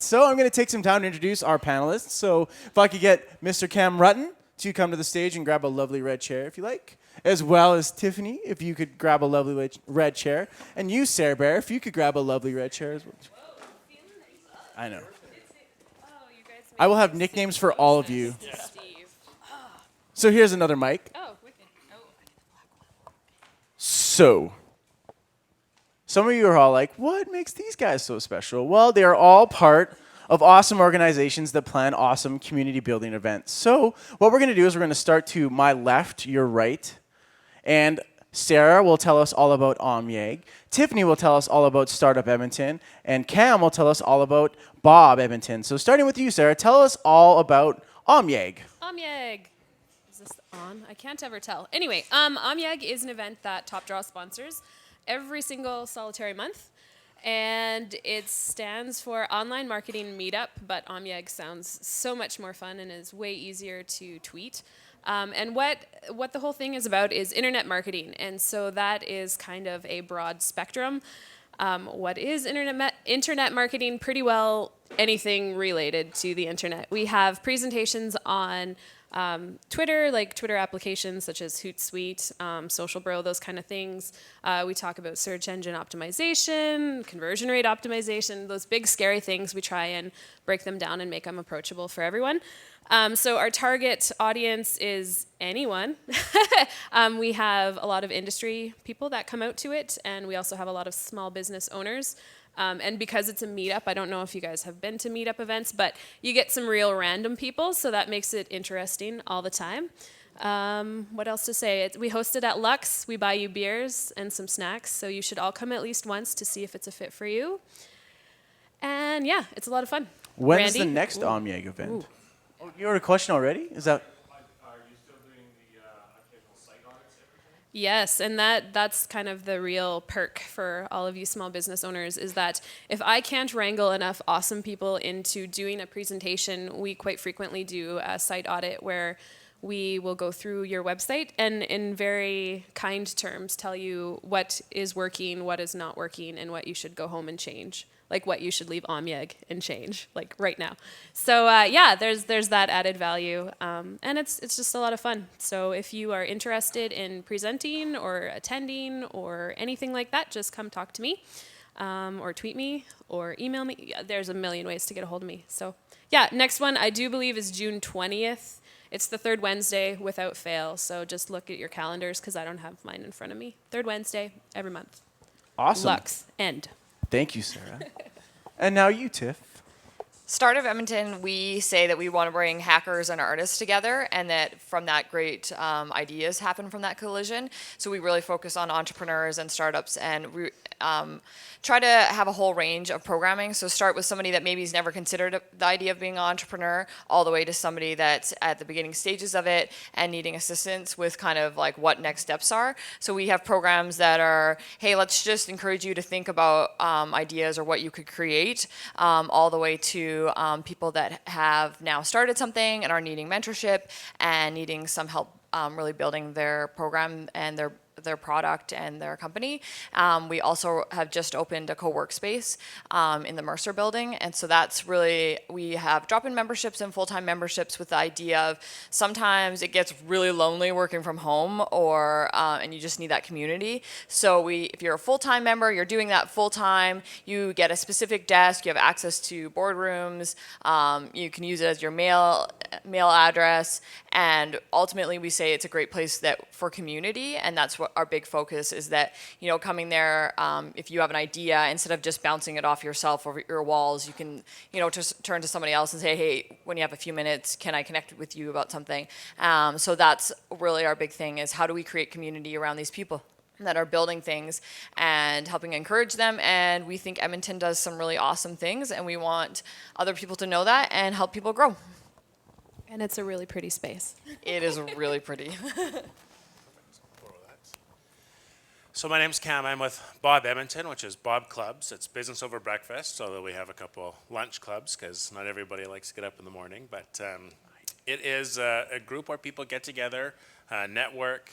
So I'm going to take some time to introduce our panelists. So if I could get Mr. Cam Rutten to come to the stage and grab a lovely red chair, if you like, as well as Tiffany, if you could grab a lovely red chair, and you, Sarah Bear, if you could grab a lovely red chair as well. I know. I will have nicknames for all of you. Yeah. So here's another mic. Oh, wicked. So, some of you are all like, what makes these guys so special? Well, they are all part of awesome organizations that plan awesome community building events. So, what we're going to do is we're going to start to my left, your right, and Sarah will tell us all about SMBYEG. Tiffany will tell us all about Startup Edmonton, and Cam will tell us all about Bob Edmonton. So, starting with you, Sarah, tell us all about SMBYEG. SMBYEG. Is this on? I can't ever tell. Anyway, SMBYEG is an event that Top Draw sponsors every single solitary month. And it stands for Online Marketing Meetup, but SMBYEG sounds so much more fun and is way easier to tweet. And what the whole thing is about is internet marketing. And so that is kind of a broad spectrum. What is internet marketing? Pretty well anything related to the internet. We have presentations on Twitter, like Twitter applications such as Hootsuite, Social Bro, those kind of things. We talk about search engine optimization, conversion rate optimization, those big scary things. We try and break them down and make them approachable for everyone. So our target audience is anyone. We have a lot of industry people that come out to it, and we also have a lot of small business owners. And because it's a meetup, I don't know if you guys have been to meetup events, but you get some real random people, so that makes it interesting all the time. What else to say? We host it at Lux. We buy you beers and some snacks, so you should all come at least once to see if it's a fit for you. And yeah, it's a lot of fun. When's Randy? the next SMBYEG event? Oh, you had a question already? Is that? Are you still doing the occasional site audits every time? Yes, and that's kind of the real perk for all of you small business owners is that if I can't wrangle enough awesome people into doing a presentation, we quite frequently do a site audit where we will go through your website and in very kind terms tell you what is working, what is not working, and what you should go home and change. Like what you should leave SMBYEG and change, like right now. So yeah, there's that added value, and it's just a lot of fun. So if you are interested in presenting or attending or anything like that, just come talk to me, or tweet me or email me. Yeah, there's a million ways to get a hold of me. So yeah, next one I do believe is June 20th. It's the third Wednesday without fail. So just look at your calendars because I don't have mine in front of me. Third Wednesday every month. Awesome. Lux, end. Thank you, Sarah. And now you, Tiff. Startup Edmonton, we say that we want to bring hackers and artists together, and that from that great ideas happen from that collision. So we really focus on entrepreneurs and startups, and try to have a whole range of programming. So start with somebody that maybe has never considered the idea of being an entrepreneur, all the way to somebody that's at the beginning stages of it and needing assistance with kind of like what next steps are. So we have programs that are, hey, let's just encourage you to think about ideas or what you could create, all the way to people that have now started something and are needing mentorship and needing some help really building their program and their product and their company. We also have just opened a co-work space in the Mercer building. And so that's really, we have drop-in memberships and full-time memberships with the idea of sometimes it gets really lonely working from home or and you just need that community. So if you're a full-time member, you're doing that full-time, you get a specific desk, you have access to boardrooms, you can use it as your mail address, and ultimately we say it's a great place for community, and that's what our big focus is, that coming there, if you have an idea, instead of just bouncing it off yourself over your walls, you can just turn to somebody else and say, hey, when you have a few minutes, can I connect with you about something? So that's really our big thing, is how do we create community around these people that are building things and helping encourage them. And we think Edmonton does some really awesome things, and we want other people to know that and help people grow. And it's a really pretty space. It is really pretty. So my name's Cam. I'm with Bob Edmonton, which is Bob Clubs. It's business over breakfast, although we have a couple lunch clubs because not everybody likes to get up in the morning. But it is a group where people get together, network.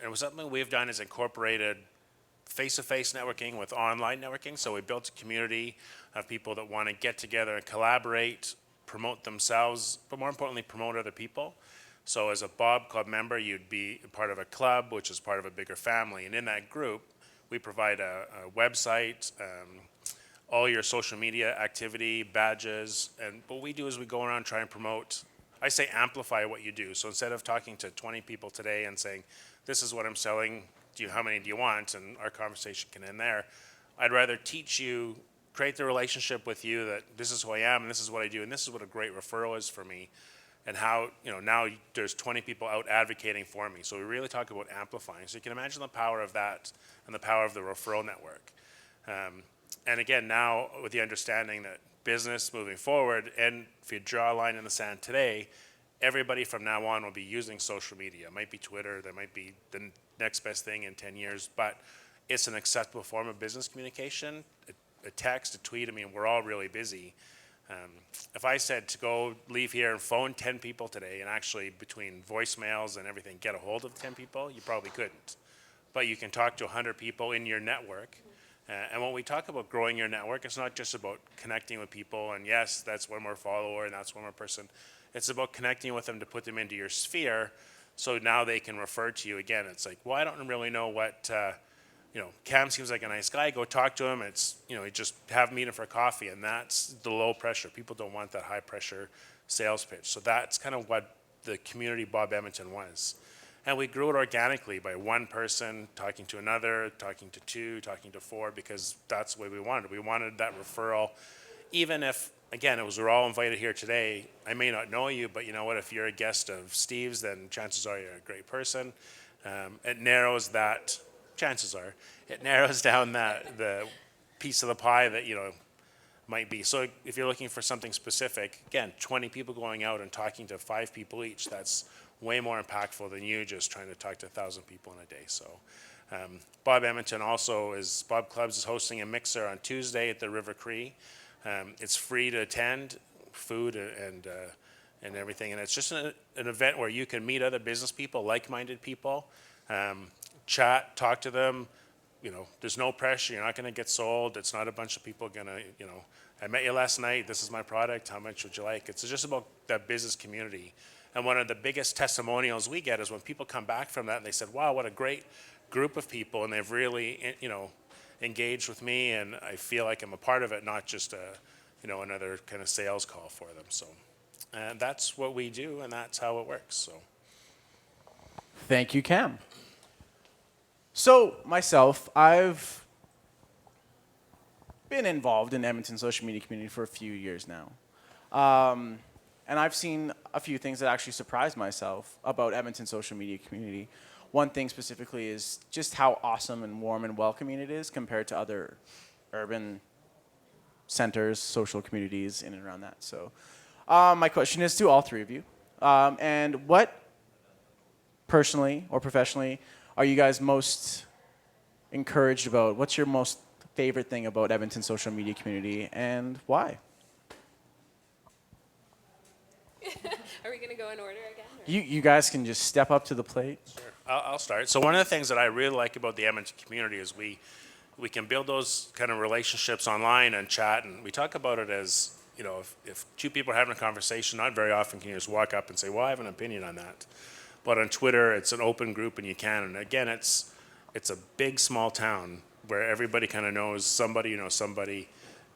And something we've done is incorporated face-to-face networking with online networking. So we built a community of people that want to get together and collaborate, promote themselves, but more importantly, promote other people. So as a Bob Club member, you'd be part of a club, which is part of a bigger family. And in that group, we provide a website, all your social media activity, badges. And what we do is we go around and try and promote, I say amplify what you do. So instead of talking to 20 people today and saying, this is what I'm selling, how many do you want? And our conversation can end there. I'd rather teach you, create the relationship with you that this is who I am and this is what I do and this is what a great referral is for me, and how, now there's 20 people out advocating for me. So we really talk about amplifying. So you can imagine the power of that and the power of the referral network. And again, now with the understanding that business moving forward, and if you draw a line in the sand today, everybody from now on will be using social media. It might be Twitter, there might be the next best thing in 10 years, but it's an acceptable form of business communication. A text, a tweet, I mean, we're all really busy. If I said to go leave here and phone 10 people today and actually between voicemails and everything get a hold of 10 people, you probably couldn't. But you can talk to 100 people in your network. And when we talk about growing your network, it's not just about connecting with people and yes, that's one more follower and that's one more person. It's about connecting with them to put them into your sphere so now they can refer to you again. It's like, well, I don't really know what, Cam seems like a nice guy. Go talk to him. It's, you just meet him for coffee, and that's the low pressure. People don't want that high pressure sales pitch. So that's kind of what the community Bob Edmonton was. And we grew it organically by one person talking to another, talking to two, talking to four, because that's the way we wanted it. We wanted that referral, even if, again, we're all invited here today. I may not know you, but you know what? If you're a guest of Steve's, then chances are you're a great person. It narrows that. Chances are, it narrows down the piece of the pie that, might be. So if you're looking for something specific, again, 20 people going out and talking to 5 people each, that's way more impactful than you just trying to talk to 1,000 people in a day. So Bob Edmonton Bob Clubs is hosting a mixer on Tuesday at the River Cree. It's free to attend, food and everything. And it's just an event where you can meet other business people, like-minded people, chat, talk to them. There's no pressure. You're not going to get sold. It's not a bunch of people going to, I met you last night. This is my product. How much would you like? It's just about that business community. And one of the biggest testimonials we get is when people come back from that and they said, wow, what a great group of people. And they've really, engaged with me. And I feel like I'm a part of it, not just another kind of sales call for them. So and that's what we do. And that's how it works. So. Thank you, Cam. So myself, I've been involved in Edmonton social media community for a few years now. And I've seen a few things that actually surprised myself about Edmonton social media community. One thing specifically is just how awesome and warm and welcoming it is compared to other urban centers, social communities in and around that. So my question is to all three of you. And what personally or professionally are you guys most encouraged about? What's your most favorite thing about Edmonton social media community and why? Are we going to go in order again? You guys can just step up to the plate. Sure. I'll start. So one of the things that I really like about the Edmonton community is we can build those kind of relationships online and chat, and we talk about it as, if two people are having a conversation, not very often can you just walk up and say, well, I have an opinion on that. But on Twitter, it's an open group and you can. And again, it's a big, small town where everybody kind of knows somebody, somebody.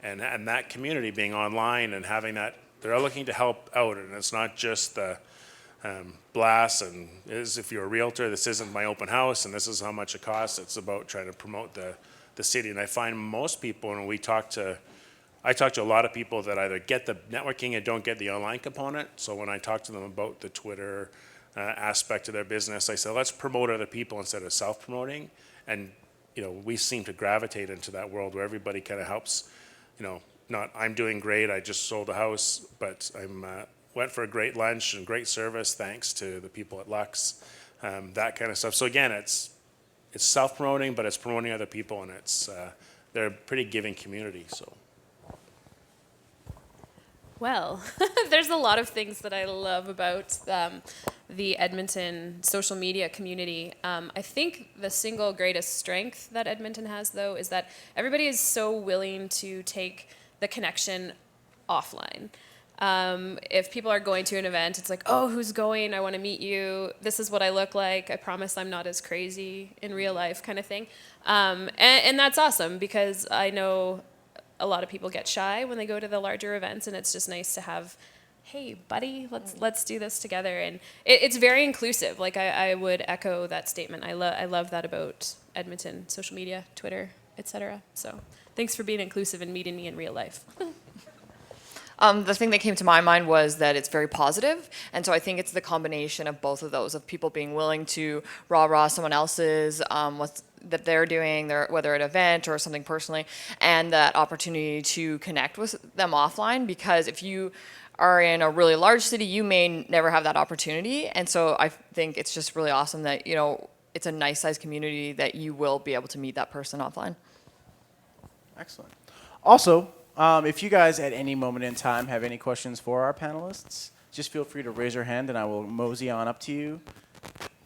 And that community being online and having that, they're looking to help out. And it's not just the blast and if you're a realtor, this isn't my open house and this is how much it costs. It's about trying to promote the city. And I find most people, when I talk to a lot of people that either get the networking and don't get the online component. So when I talk to them about the Twitter aspect of their business, I say, let's promote other people instead of self-promoting. And, we seem to gravitate into that world where everybody kind of helps, not I'm doing great, I just sold a house, but I'm went for a great lunch and great service thanks to the people at Lux, that kind of stuff. So again, it's self-promoting, but it's promoting other people, and they're a pretty giving community. So. Well, there's a lot of things that I love about the Edmonton social media community. I think the single greatest strength that Edmonton has, though, is that everybody is so willing to take the connection offline. If people are going to an event, it's like, oh, who's going? I want to meet you. This is what I look like. I promise I'm not as crazy in real life, kind of thing. And that's awesome, because I know a lot of people get shy when they go to the larger events, and it's just nice to have, hey, buddy, let's do this together. And it's very inclusive. Like, I would echo that statement. I love that about Edmonton, social media, Twitter, etc. So thanks for being inclusive and meeting me in real life. The thing that came to my mind was that it's very positive, and so I think it's the combination of both of those, of people being willing to rah-rah someone else's, what's that they're doing, whether at an event or something personally, and that opportunity to connect with them offline, because if you are in a really large city, you may never have that opportunity, and so I think it's just really awesome that, you know, it's a nice sized community that you will be able to meet that person offline. Excellent. Also, if you guys at any moment in time have any questions for our panelists, just feel free to raise your hand and I will mosey on up to you,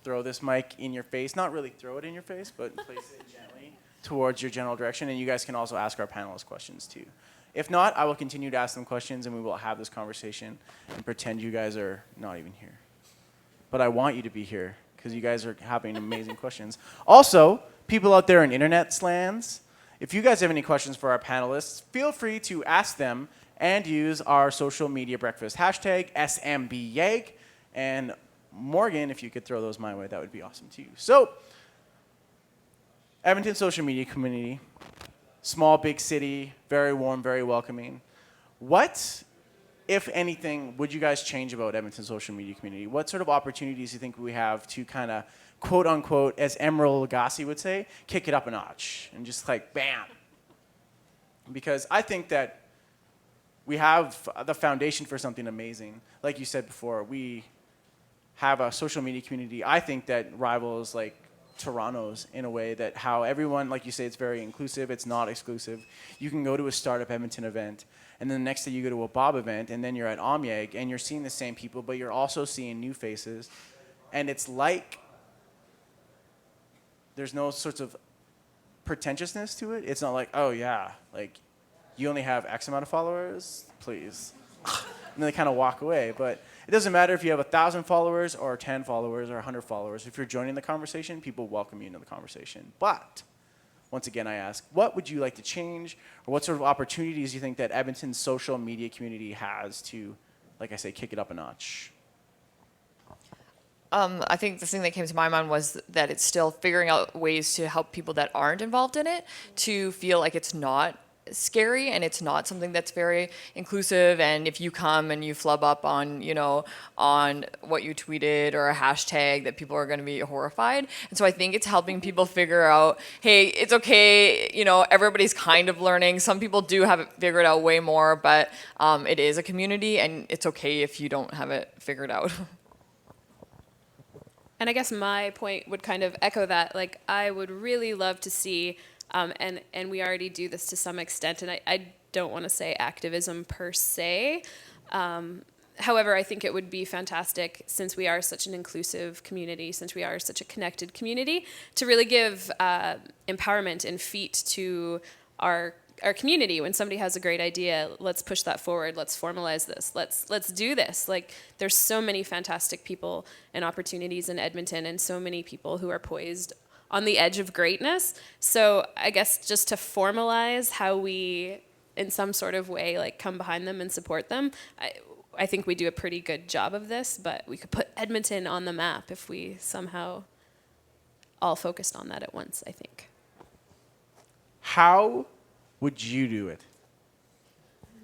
throw this mic in your face, not really throw it in your face, but place it gently towards your general direction, and you guys can also ask our panelists questions too. If not, I will continue to ask them questions and we will have this conversation and pretend you guys are not even here. But I want you to be here because you guys are having amazing questions. Also, people out there in internet lands, if you guys have any questions for our panelists, feel free to ask them and use our social media breakfast hashtag SMBYEG. And Morgan, if you could throw those my way, that would be awesome too. So, Edmonton social media community, small, big city, very warm, very welcoming. What, if anything, would you guys change about Edmonton social media community? What sort of opportunities do you think we have to kind of, quote unquote, as Emeril Lagasse would say, kick it up a notch and just like bam? Because I think that we have the foundation for something amazing. Like you said before, we have a social media community, I think, that rivals like Toronto's in a way that how everyone, like you say, it's very inclusive, it's not exclusive. You can go to a Startup Edmonton event, and then the next day you go to a Bob event, and then you're at SMBYEG, and you're seeing the same people, but you're also seeing new faces. And it's like there's no sorts of pretentiousness to it. It's not like, oh yeah, like you only have X amount of followers, please. And they kind of walk away. But it doesn't matter if you have 1,000 followers or 10 followers or 100 followers. If you're joining the conversation, people welcome you into the conversation. But once again, I ask, what would you like to change, or what sort of opportunities do you think that Edmonton's social media community has to, like I say, kick it up a notch? I think the thing that came to my mind was that it's still figuring out ways to help people that aren't involved in it to feel like it's not scary and it's not something that's very inclusive. And if you come and you flub up on, you know, on what you tweeted or a hashtag, that people are going to be horrified. And so I think it's helping people figure out, hey, it's okay. You know, everybody's kind of learning. Some people do have it figured out way more, but it is a community, and it's okay if you don't have it figured out. And I guess my point would kind of echo that. Like, I would really love to see, and we already do this to some extent, and I don't want to say activism per se. However, I think it would be fantastic, since we are such an inclusive community, since we are such a connected community, to really give empowerment and feet to our community. When somebody has a great idea, let's push that forward. Let's formalize this. Let's do this. Like, there's so many fantastic people and opportunities in Edmonton, and so many people who are poised on the edge of greatness. So I guess just to formalize how we, in some sort of way, like, come behind them and support them. I think we do a pretty good job of this, but we could put Edmonton on the map if we somehow all focused on that at once, I think. How would you do it?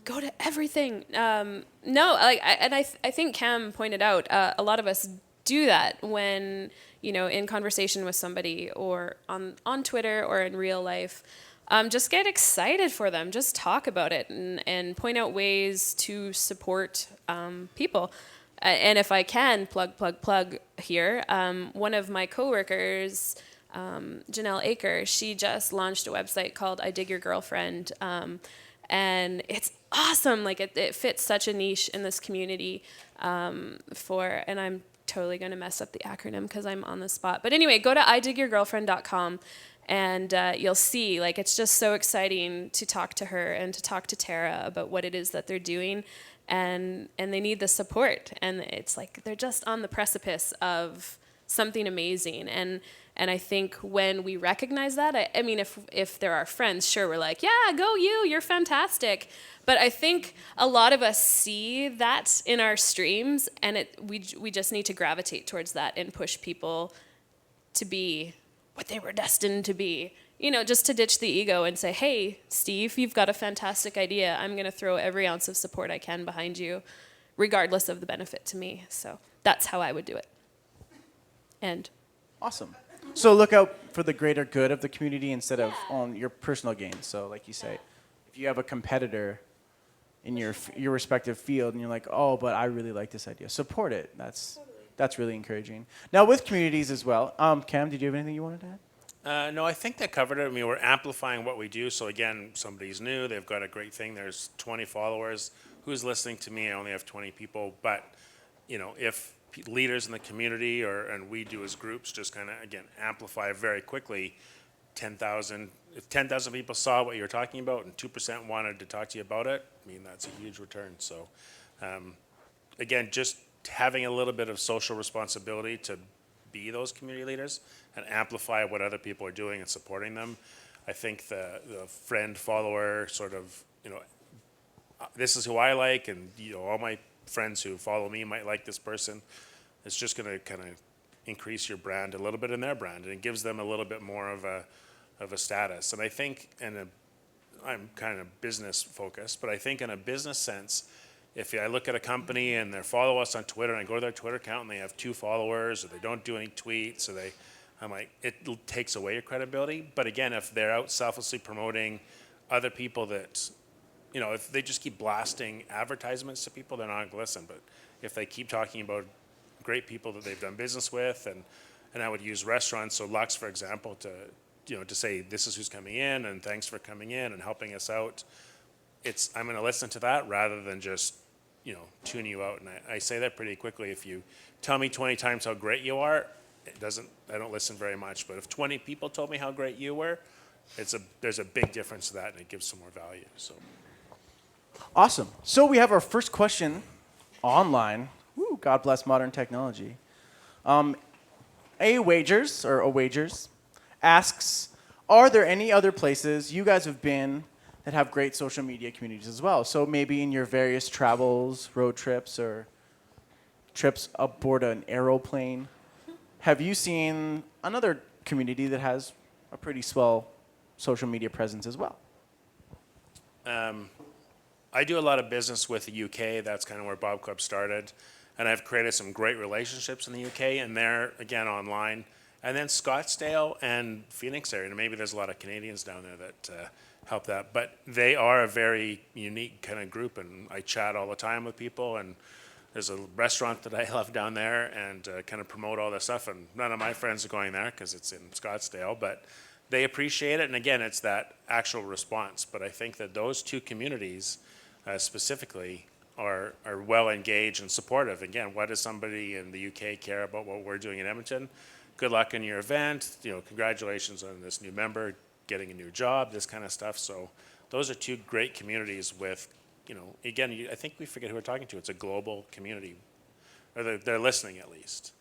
Go to everything. No, like, I think Cam pointed out, a lot of us do that when, you know, in conversation with somebody or on Twitter or in real life. Just get excited for them. Just talk about it and point out ways to support people. And if I can plug here, one of my coworkers, Janelle Aker, she just launched a website called I Dig Your Girlfriend, and it's awesome. Like, it fits such a niche in this community and totally going to mess up the acronym because I'm on the spot. But anyway, go to idigyourgirlfriend.com and you'll see, like, it's just so exciting to talk to her and to talk to Tara about what it is that they're doing. And they need the support. And it's like they're just on the precipice of something amazing. And I think when we recognize that, I mean, if there are friends, sure, we're like, yeah, go you, you're fantastic. But I think a lot of us see that in our streams, and we just need to gravitate towards that and push people to be what they were destined to be. You know, just to ditch the ego and say, hey, Steve, you've got a fantastic idea. I'm going to throw every ounce of support I can behind you, regardless of the benefit to me. So that's how I would do it. And Awesome. So look out for the greater good of the community instead of on your personal gain. So like you say, if you have a competitor in your respective field and you're like, oh, but I really like this idea, support it. That's really encouraging. Now with communities as well, Cam, did you have anything you wanted to add? No, I think that covered it. I mean, we're amplifying what we do. So again, somebody's new, they've got a great thing. There's 20 followers. Who's listening to me? I only have 20 people. But, you know, if leaders in the community and we do as groups just kind of, again, amplify very quickly, 10,000, if 10,000 people saw what you were talking about and 2% wanted to talk to you about it, I mean, that's a huge return. So, again, just having a little bit of social responsibility to be those community leaders and amplify what other people are doing and supporting them. I think the friend follower sort of, you know, this is who I like, and you know, all my friends who follow me might like this person. It's just going to kind of increase your brand a little bit in their brand, and it gives them a little bit more of a status. And I think, I'm kind of business focused, but I think in a business sense, if I look at a company and they follow us on Twitter and I go to their Twitter account and they have 2 followers or they don't do any tweets I'm like, it takes away your credibility. But again, if they're out selflessly promoting other people that, you know, if they just keep blasting advertisements to people, they're not going to listen. But if they keep talking about great people that they've done business with, and I would use restaurants, so Lux, for example, to say this is who's coming in and thanks for coming in and helping us out. I'm going to listen to that rather than just, you know, tune you out. And I say that pretty quickly. If you tell me 20 times how great you are, I don't listen very much. But if 20 people told me how great you were, there's a big difference to that, and it gives some more value. So. Awesome. So we have our first question online. Woo, God bless modern technology. A Wagers asks, are there any other places you guys have been that have great social media communities as well? So maybe in your various travels, road trips, or trips aboard an aeroplane, have you seen another community that has a pretty swell social media presence as well? I do a lot of business with the UK. That's kind of where Bob Club started. And I've created some great relationships in the UK, and they're, again, online. And then Scottsdale and Phoenix area. And maybe there's a lot of Canadians down there that help that. But they are a very unique kind of group, and I chat all the time with people. And there's a restaurant that I love down there and kind of promote all this stuff. And none of my friends are going there because it's in Scottsdale. But they appreciate it. And, again, it's that actual response. But I think that those 2 communities specifically are well engaged and supportive. Again, what does somebody in the UK care about what we're doing in Edmonton? Good luck in your event. You know, congratulations on this new member getting a new job, this kind of stuff. So those are 2 great communities with, you know, again, I think we forget who we're talking to. It's a global community. Or they're listening at least.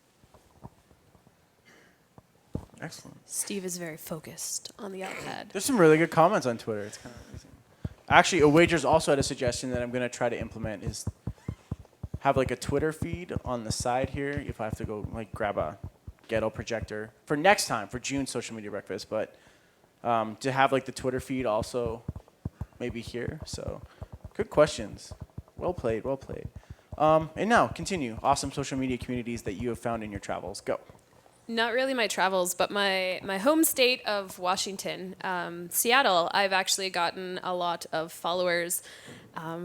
Excellent. Steve is very focused on the iPad. There's some really good comments on Twitter. It's kind of amazing. Actually, A Wagers also had a suggestion that I'm going to try to implement is have like a Twitter feed on the side here if I have to go like grab a ghetto projector for next time for June's social media breakfast, but to have like the Twitter feed also maybe here. So good questions. Well played, well played. And now continue. Awesome social media communities that you have found in your travels. Go. Not really my travels, but my home state of Washington, Seattle, I've actually gotten a lot of followers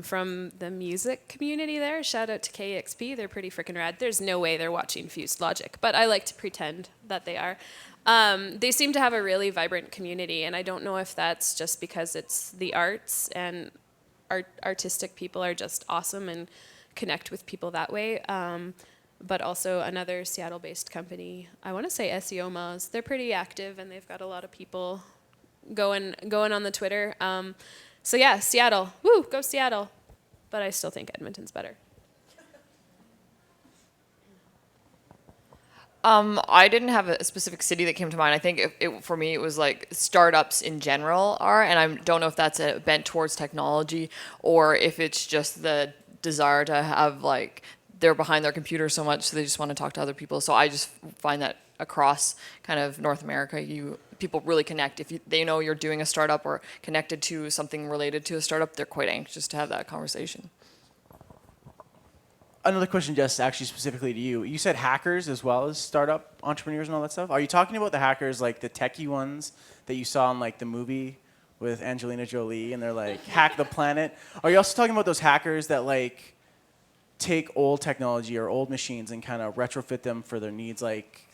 from the music community there. Shout out to KEXP. They're pretty freaking rad. There's no way they're watching Fused Logic, but I like to pretend that they are. They seem to have a really vibrant community, and I don't know if that's just because it's the arts and artistic people are just awesome and connect with people that way. but also another Seattle-based company. I want to say SEO Moz. They're pretty active, and they've got a lot of people going on the Twitter. So yeah, Seattle. Woo, go Seattle. But I still think Edmonton's better. I didn't have a specific city that came to mind. I think for me, it was like startups in general are, and I don't know if that's a bent towards technology or if it's just the desire to have like they're behind their computer so much, so they just want to talk to other people. So I just find that across kind of North America, people really connect. If they know you're doing a startup or connected to something related to a startup, they're quite anxious to have that conversation. Another question, Jess, actually specifically to you. You said hackers as well as startup entrepreneurs and all that stuff. Are you talking about the hackers, like the techie ones that you saw in like the movie with Angelina Jolie, and they're like hack the planet? Are you also talking about those hackers that like take old technology or old machines and kind of retrofit them for their needs? Like,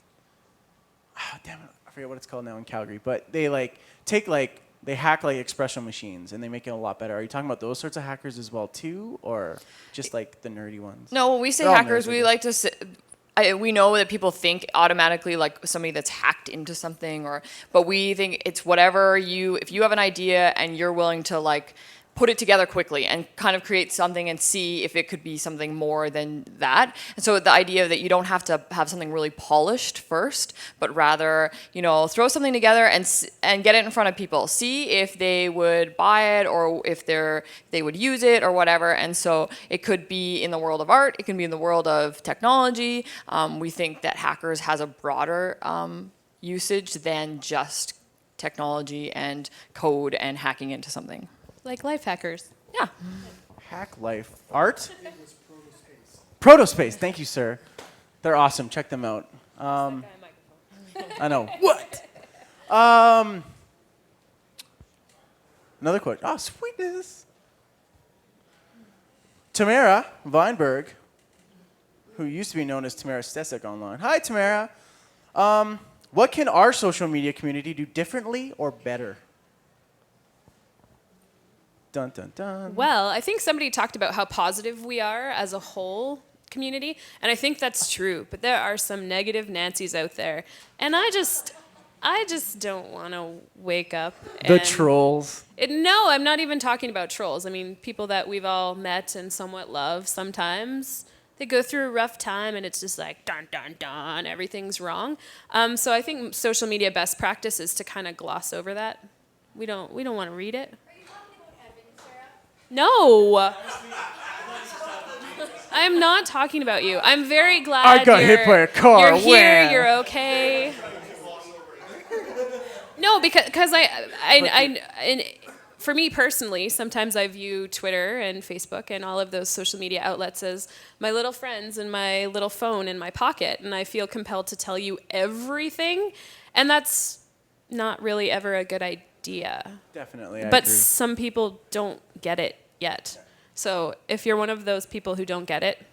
damn it, I forget what it's called now in Calgary, but they like take like they hack like espresso machines and they make it a lot better. Are you talking about those sorts of hackers as well too, or just like the nerdy ones? No, when we say They're all hackers, nerds, I we guess. like to say, we know that people think automatically like somebody that's hacked into something, but we think it's whatever if you have an idea and you're willing to like put it together quickly and kind of create something and see if it could be something more than that. And so the idea that you don't have to have something really polished first, but rather, throw something together and get it in front of people. See if they would buy it or if they would use it or whatever. And so it could be in the world of art. It can be in the world of technology. We think that hackers has a broader usage than just technology and code and hacking into something. Like life hackers. Yeah. Hack life art. Protospace. Thank you, sir. They're awesome. Check them out. I know. What? Another quote. Oh, sweetness. Tamara Weinberg, who used to be known as Tamara Stesic online. Hi, Tamara. What can our social media community do differently or better? Dun, dun, dun. Well, I think somebody talked about how positive we are as a whole community, and I think that's true. But there are some negative Nancys out there, and I just don't want to wake up. The trolls. No, I'm not even talking about trolls. I mean, people that we've all met and somewhat love. Sometimes they go through a rough time, and it's just like dun dun dun, everything's wrong. So I think social media best practice is to kind of gloss over that. We don't want to read it. No. I'm not talking about you. I'm very glad I got hit by a car. You're here. Wham. You're okay. No, because and for me personally, sometimes I view Twitter and Facebook and all of those social media outlets as my little friends and my little phone in my pocket, and I feel compelled to tell you everything, and that's not really ever a good idea. Definitely, I But agree. some people don't get it yet. So if you're one of those people who don't get it,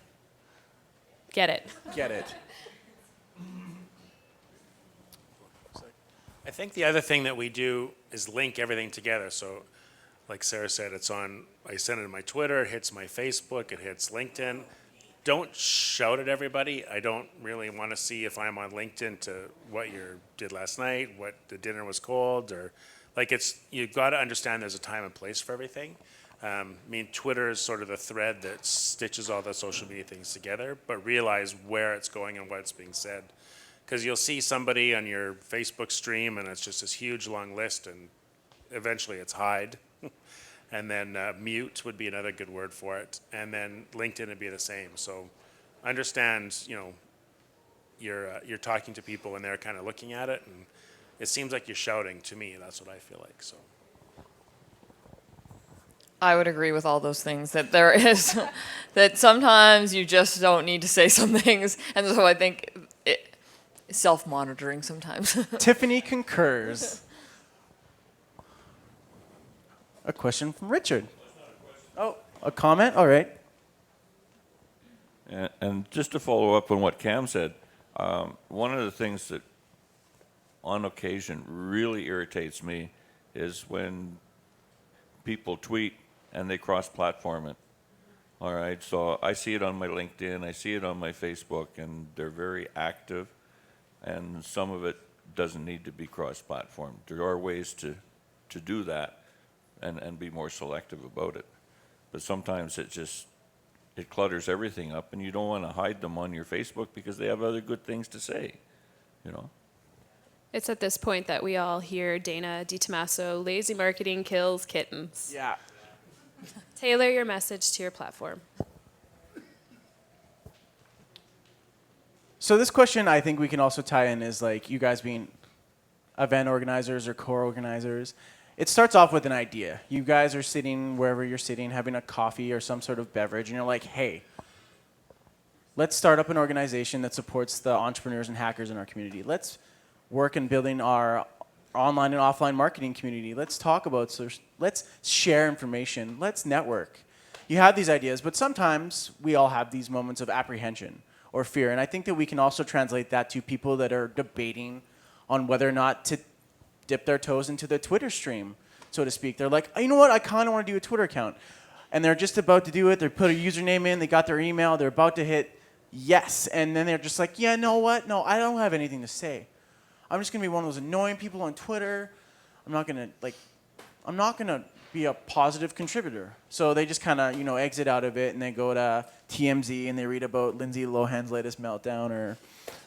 get it. Get it. I think the other thing that we do is link everything together. So, like Sarah said, I send it to my Twitter, it hits my Facebook, it hits LinkedIn. Don't shout at everybody. I don't really want to see if I'm on LinkedIn to what you did last night, what the dinner was cold, or like you've got to understand there's a time and place for everything. I mean, Twitter is sort of the thread that stitches all the social media things together, but realize where it's going and what's being said. Because you'll see somebody on your Facebook stream and it's just this huge long list, and eventually it's hide. And then mute would be another good word for it. And then LinkedIn would be the same. So understand, you're talking to people and they're kind of looking at it, and it seems like you're shouting to me. That's what I feel like. So I would agree with all those things, that there is, that sometimes you just don't need to say some things. And so I think self-monitoring sometimes. Tiffany concurs. A question from Richard. Oh, a comment? All right. And just to follow up on what Cam said, one of the things that on occasion really irritates me is when people tweet and they cross-platform it. All right, so I see it on my LinkedIn, I see it on my Facebook, and they're very active, and some of it doesn't need to be cross-platform. There are ways to do that and be more selective about it. But sometimes it clutters everything up, and you don't want to hide them on your Facebook because they have other good things to say, you know? It's at this point that we all hear Dana DiTomaso, lazy marketing kills kittens. Yeah. Tailor your message to your platform. So this question, I think we can also tie in is like you guys being event organizers or co-organizers. It starts off with an idea. You guys are sitting wherever you're sitting, having a coffee or some sort of beverage, and you're like, hey, let's start up an organization that supports the entrepreneurs and hackers in our community. Let's work in building our online and offline marketing community. Let's talk about, let's share information. Let's network. You have these ideas, but sometimes we all have these moments of apprehension or fear. And I think that we can also translate that to people that are debating on whether or not to dip their toes into the Twitter stream, so to speak. They're like, oh, you know what, I kind of want to do a Twitter account. And they're just about to do it. They put a username in. They got their email. They're about to hit yes. And then they're just like, yeah, know what? No, I don't have anything to say. I'm just going to be one of those annoying people on Twitter. I'm not going to be a positive contributor. So they just kind of, exit out of it and they go to TMZ and they read about Lindsay Lohan's latest meltdown or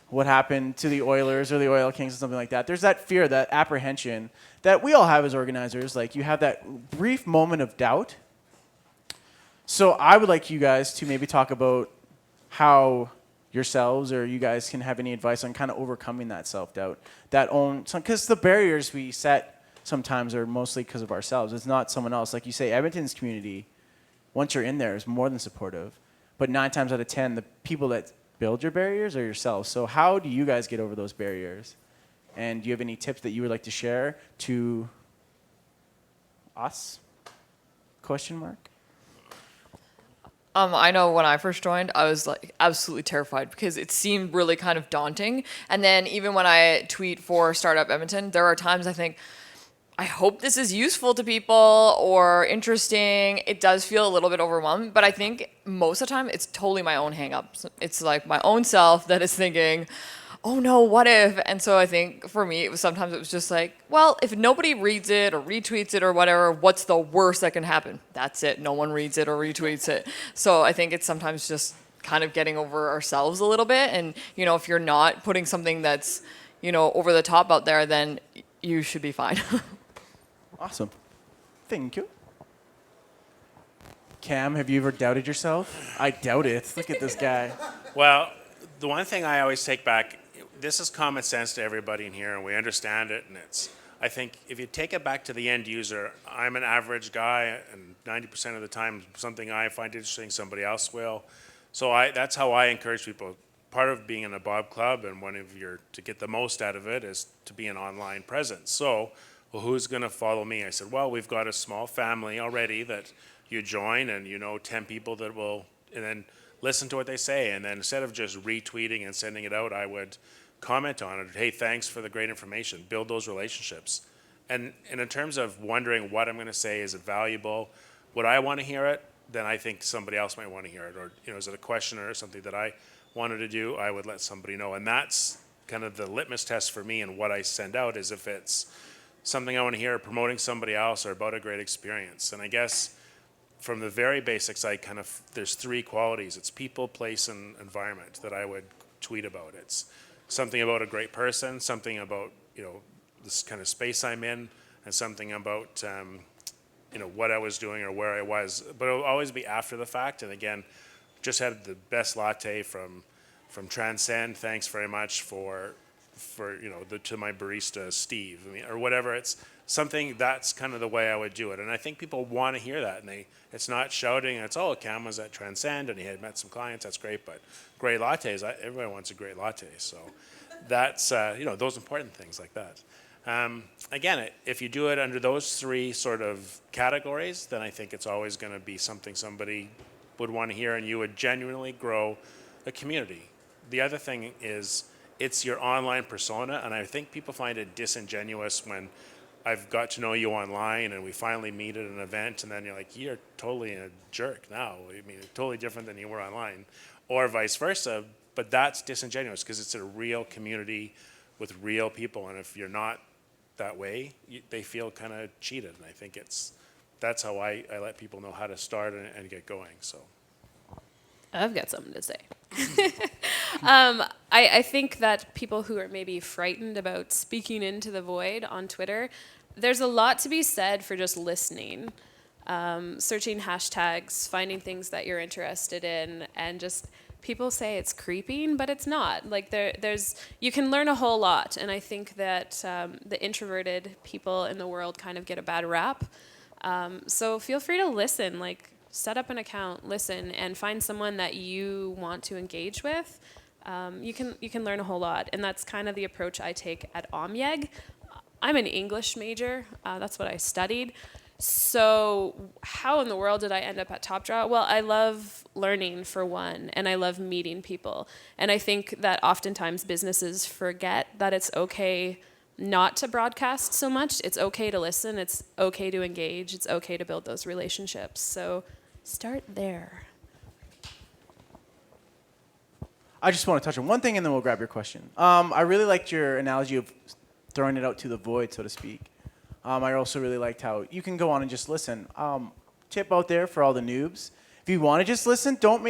what happened to the Oilers or the Oil Kings or something like that. There's that fear, that apprehension that we all have as organizers. Like you have that brief moment of doubt. So I would like you guys to maybe talk about how yourselves or you guys can have any advice on kind of overcoming that self-doubt, because the barriers we set sometimes are mostly because of ourselves. It's not someone else. Like you say, Edmonton's community, once you're in there, is more than supportive. But 9 times out of 10, the people that build your barriers are yourselves. So how do you guys get over those barriers? And do you have any tips that you would like to share to us? Question mark? I know when I first joined, I was like absolutely terrified because it seemed really kind of daunting. And then even when I tweet for Startup Edmonton, there are times I think, I hope this is useful to people or interesting. It does feel a little bit overwhelming, but I think most of the time it's totally my own hang-ups. It's like my own self that is thinking, oh no, what if? And so I think for me, sometimes it was just like, well, if nobody reads it or retweets it or whatever, what's the worst that can happen? That's it. No one reads it or retweets it. So I think it's sometimes just kind of getting over ourselves a little bit. And, if you're not putting something that's, over the top out there, then you should be fine. Awesome. Thank you. Cam, have you ever doubted yourself? I doubt it. Look at this guy. Well, the one thing I always take back, this is common sense to everybody in here, and we understand it. And I think if you take it back to the end user, I'm an average guy, and 90% of the time, something I find interesting, somebody else will. So that's how I encourage people. Part of being in a Bob Club, and to get the most out of it, is to be an online presence. So, well, who's going to follow me? I said, well, we've got a small family already that you join, and 10 people that will, and then listen to what they say. And then instead of just retweeting and sending it out, I would comment on it. Hey, thanks for the great information. Build those relationships. And in terms of wondering what I'm going to say, is it valuable? Would I want to hear it? Then I think somebody else might want to hear it. Or, is it a question or something that I wanted to do? I would let somebody know. And that's kind of the litmus test for me, and what I send out is if it's something I want to hear, promoting somebody else, or about a great experience. And I guess from the very basics, there's 3 qualities. It's people, place, and environment that I would tweet about. It's something about a great person, something about, this kind of space I'm in, and something about, what I was doing or where I was. But it'll always be after the fact. And again, just had the best latte from Transcend. Thanks very much for to my barista, Steve, or whatever. It's something that's kind of the way I would do it. And I think people want to hear that. And it's not shouting. It's, Cam was at Transcend and he had met some clients. That's great. But great lattes, everybody wants a great latte. So that's, those important things like that. Again, if you do it under those 3 sort of categories, then I think it's always going to be something somebody would want to hear, and you would genuinely grow a community. The other thing is, it's your online persona, and I think people find it disingenuous when I've got to know you online and we finally meet at an event and then you're like, you're totally a jerk now. I mean, totally different than you were online, or vice versa. But that's disingenuous because it's a real community with real people. And if you're not that way, they feel kind of cheated. And I think that's how I let people know how to start and get going. So I've got something to say. I think that people who are maybe frightened about speaking into the void on Twitter, there's a lot to be said for just listening, searching hashtags, finding things that you're interested in, and just people say it's creeping, but it's not. Like you can learn a whole lot, and I think that the introverted people in the world kind of get a bad rap. So feel free to listen. Like, set up an account, listen, and find someone that you want to engage with. You can learn a whole lot, and that's kind of the approach I take at SMBYEG. I'm an English major. That's what I studied. So how in the world did I end up at Top Draw? Well, I love learning, for one, and I love meeting people. And I think that oftentimes businesses forget that it's okay not to broadcast so much. It's okay to listen. It's okay to engage. It's okay to build those relationships. So start there. I just want to touch on one thing and then we'll grab your question. I really liked your analogy of throwing it out to the void, so to speak. I also really liked how you can go on and just listen. Tip out there for all the noobs. If you want to just listen, don't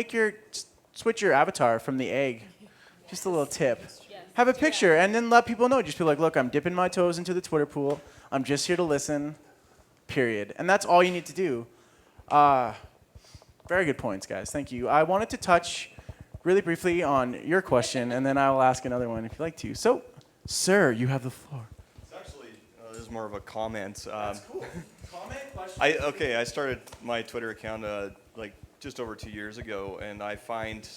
switch your avatar from the egg. Just a little tip. Have a picture and then let people know. Just be like, look, I'm dipping my toes into the Twitter pool. I'm just here to listen, period. And that's all you need to do. Very good points, guys. Thank you. I wanted to touch really briefly on your question, and then I will ask another one if you'd like to. So, sir, you have the floor. It's actually, this is more of a comment. That's cool. Comment, question? I started my Twitter account like just over 2 years ago, and I find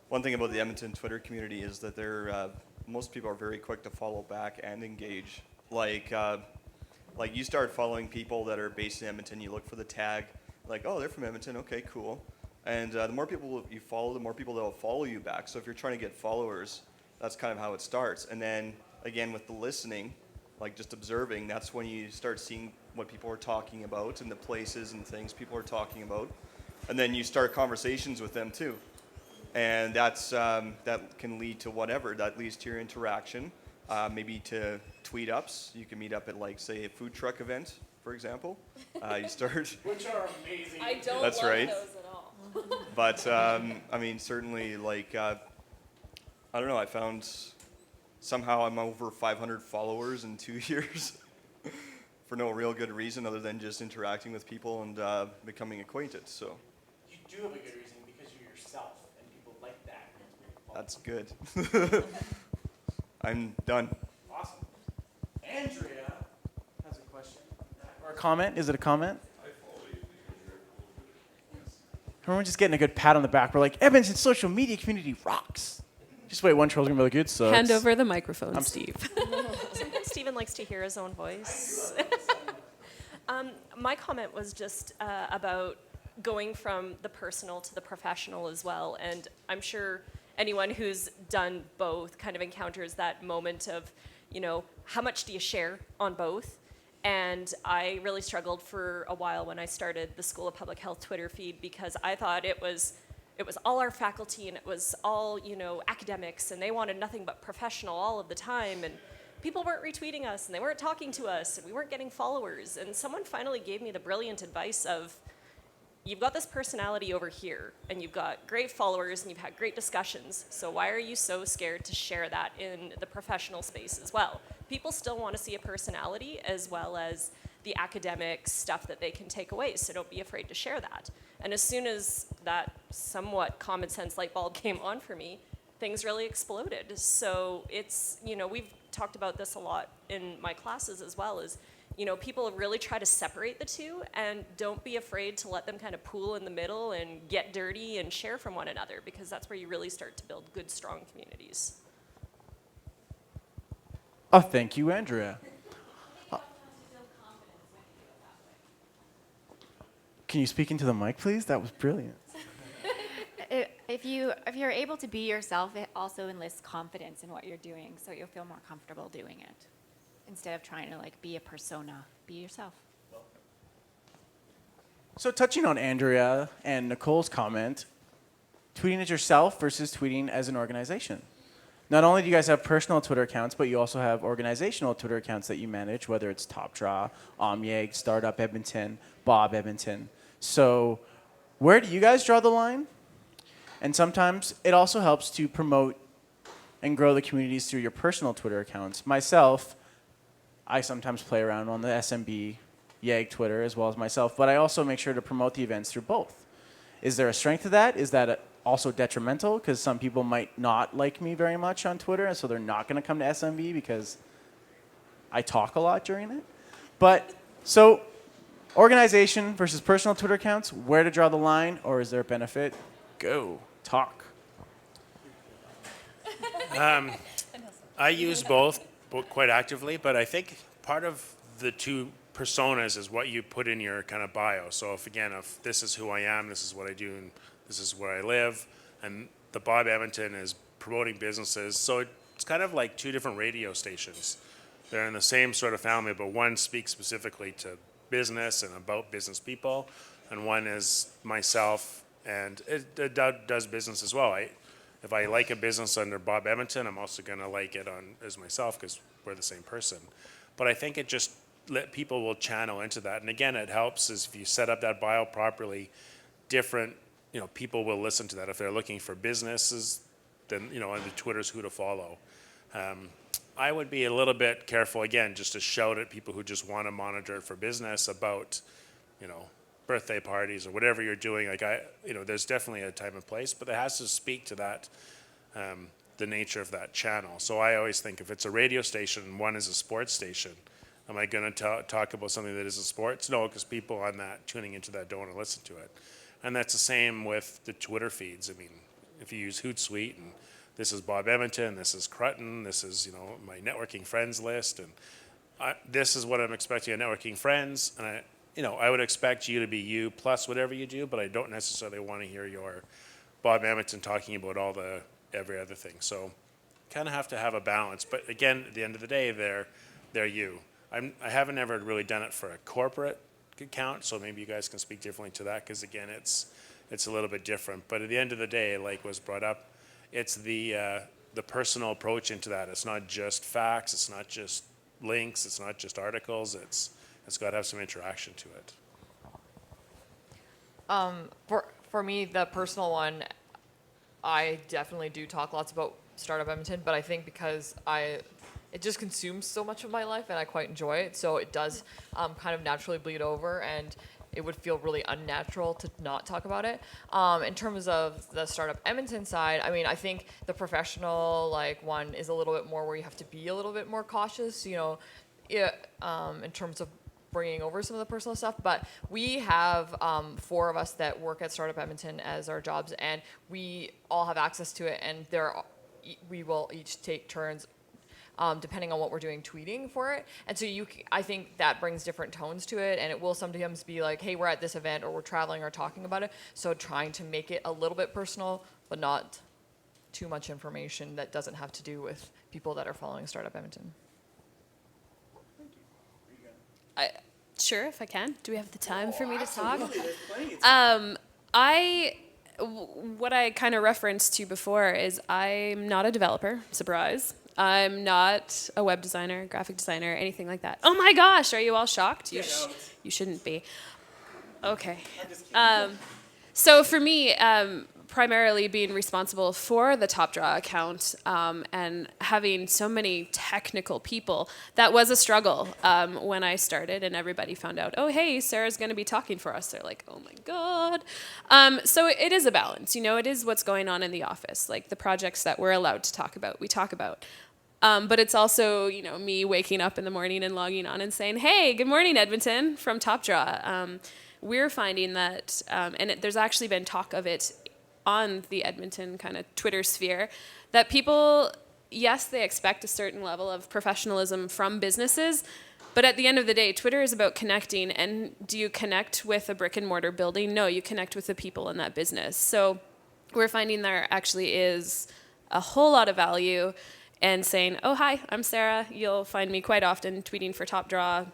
one thing about the Edmonton Twitter community is that most people are very quick to follow back and engage. Like you start following people that are based in Edmonton, you look for the tag, like, oh, they're from Edmonton, okay, cool. And the more people you follow, the more people that will follow you back. So if you're trying to get followers, that's kind of how it starts. And then, again, with the listening, like just observing, that's when you start seeing what people are talking about and the places and things people are talking about. And then you start conversations with them, too. And that can lead to whatever. That leads to your interaction, maybe to tweet ups. You can meet up at, like, say, a food truck event, for example. You start. Which are amazing. I don't That's love right. those at all. But, I mean, certainly, like, I don't know, I found somehow I'm over 500 followers in 2 years for no real good reason other than just interacting with people and becoming acquainted, so. You do have a good reason because you're yourself, and people like that. That's good. I'm done. Awesome. Andrea has a question. Or a comment. Is it a comment? We're just getting a good pat on the back. We're like, Edmonton's social media community rocks. Just wait, one troll's gonna be like, it sucks. Hand over the microphone, Steve. Sometimes Stephen likes to hear his own voice. My comment was just about going from the personal to the professional as well. And I'm sure anyone who's done both kind of encounters that moment of, how much do you share on both? And I really struggled for a while when I started the School of Public Health Twitter feed because I thought it was all our faculty and it was all, academics and they wanted nothing but professional all of the time. And people weren't retweeting us and they weren't talking to us and we weren't getting followers. And someone finally gave me the brilliant advice of, you've got this personality over here and you've got great followers and you've had great discussions. So why are you so scared to share that in the professional space as well? People still want to see a personality as well as the academic stuff that they can take away. So don't be afraid to share that. And as soon as that somewhat common sense light bulb came on for me, things really exploded. So it's, we've talked about this a lot in my classes as well, is people really try to separate the two and don't be afraid to let them kind of pool in the middle and get dirty and share from one another because that's where you really start to build good, strong communities. Oh, thank you, Andrea. Can you speak into the mic, please? That was brilliant. If you're able to be yourself, it also enlists confidence in what you're doing, so you'll feel more comfortable doing it. instead of trying to like be a persona. Be yourself. So touching on Andrea and Nicole's comment, tweeting as yourself versus tweeting as an organization. Not only do you guys have personal Twitter accounts, but you also have organizational Twitter accounts that you manage, whether it's Top Draw, SMBYEG, Startup Edmonton, Bob Edmonton. So where do you guys draw the line? And sometimes it also helps to promote and grow the communities through your personal Twitter accounts. Myself, I sometimes play around on the SMBYEG Twitter as well as myself, but I also make sure to promote the events through both. Is there a strength to that? Is that also detrimental? Because some people might not like me very much on Twitter, and so they're not going to come to SMB because I talk a lot during it. But so organization versus personal Twitter accounts, where to draw the line, or is there a benefit? Go, talk. I use both quite actively, but I think part of the two personas is what you put in your kind of bio. So if this is who I am, this is what I do, and this is where I live, and the Bob Edmonton is promoting businesses. So it's kind of like two different radio stations. They're in the same sort of family, but one speaks specifically to business and about business people, and one is myself, and it does business as well. If I like a business under Bob Edmonton, I'm also going to like it as myself because we're the same person. But I think it just people will channel into that. And again, it helps is if you set up that bio properly, different people will listen to that. If they're looking for businesses, then under Twitter's who to follow. I would be a little bit careful again, just to shout at people who just want to monitor it for business about, birthday parties or whatever you're doing. Like there's definitely a time and place, but it has to speak to that, the nature of that channel. So I always think if it's a radio station and one is a sports station, am I going to talk about something that isn't sports? No, because people on that tuning into that don't want to listen to it. And that's the same with the Twitter feeds. I mean, if you use Hootsuite and this is Bob Edmonton, this is Crutton, this is my networking friends list, and this is what I'm expecting of networking friends, and I would expect you to be you plus whatever you do, but I don't necessarily want to hear your Bob Edmonton talking about every other thing. So kind of have to have a balance. But again, at the end of the day, they're you. I haven't ever really done it for a corporate account, so maybe you guys can speak differently to that because again, it's a little bit different. But at the end of the day, like was brought up, it's the personal approach into that. It's not just facts. It's not just links. It's not just articles. It's got to have some interaction to it. For me, the personal one, I definitely do talk lots about Startup Edmonton, but I think because it just consumes so much of my life and I quite enjoy it, so it does kind of naturally bleed over, and it would feel really unnatural to not talk about it. In terms of the Startup Edmonton side, I mean, I think the professional one is a little bit more where you have to be a little bit more cautious, in terms of bringing over some of the personal stuff. But we have 4 of us that work at Startup Edmonton as our jobs, and we all have access to it, and we will each take turns depending on what we're doing, tweeting for it. And so I think that brings different tones to it, and it will sometimes be like, hey, we're at this event, or we're traveling, or talking about it. So trying to make it a little bit personal, but not too much information that doesn't have to do with people that are following Startup Edmonton. Sure, if I can. Do we have the time for me to talk? What I kind of referenced to before is I'm not a developer. Surprise. I'm not a web designer, graphic designer, anything like that. Oh my gosh, are you all shocked? You shouldn't be. Okay. So for me, primarily being responsible for the Top Draw account and having so many technical people, that was a struggle when I started and everybody found out, oh, hey, Sarah's going to be talking for us. They're like, oh my God. So it is a balance. It is what's going on in the office. Like the projects that we're allowed to talk about, we talk about. But it's also, me waking up in the morning and logging on and saying, hey, good morning, Edmonton, from Top Draw. We're finding that, there's actually been talk of it on the Edmonton kind of Twitter sphere, that people, yes, they expect a certain level of professionalism from businesses, but at the end of the day, Twitter is about connecting. And do you connect with a brick and mortar building? No, you connect with the people in that business. So we're finding there actually is a whole lot of value and saying, "Oh, hi, I'm Sarah." You'll find me quite often tweeting for Top Draw,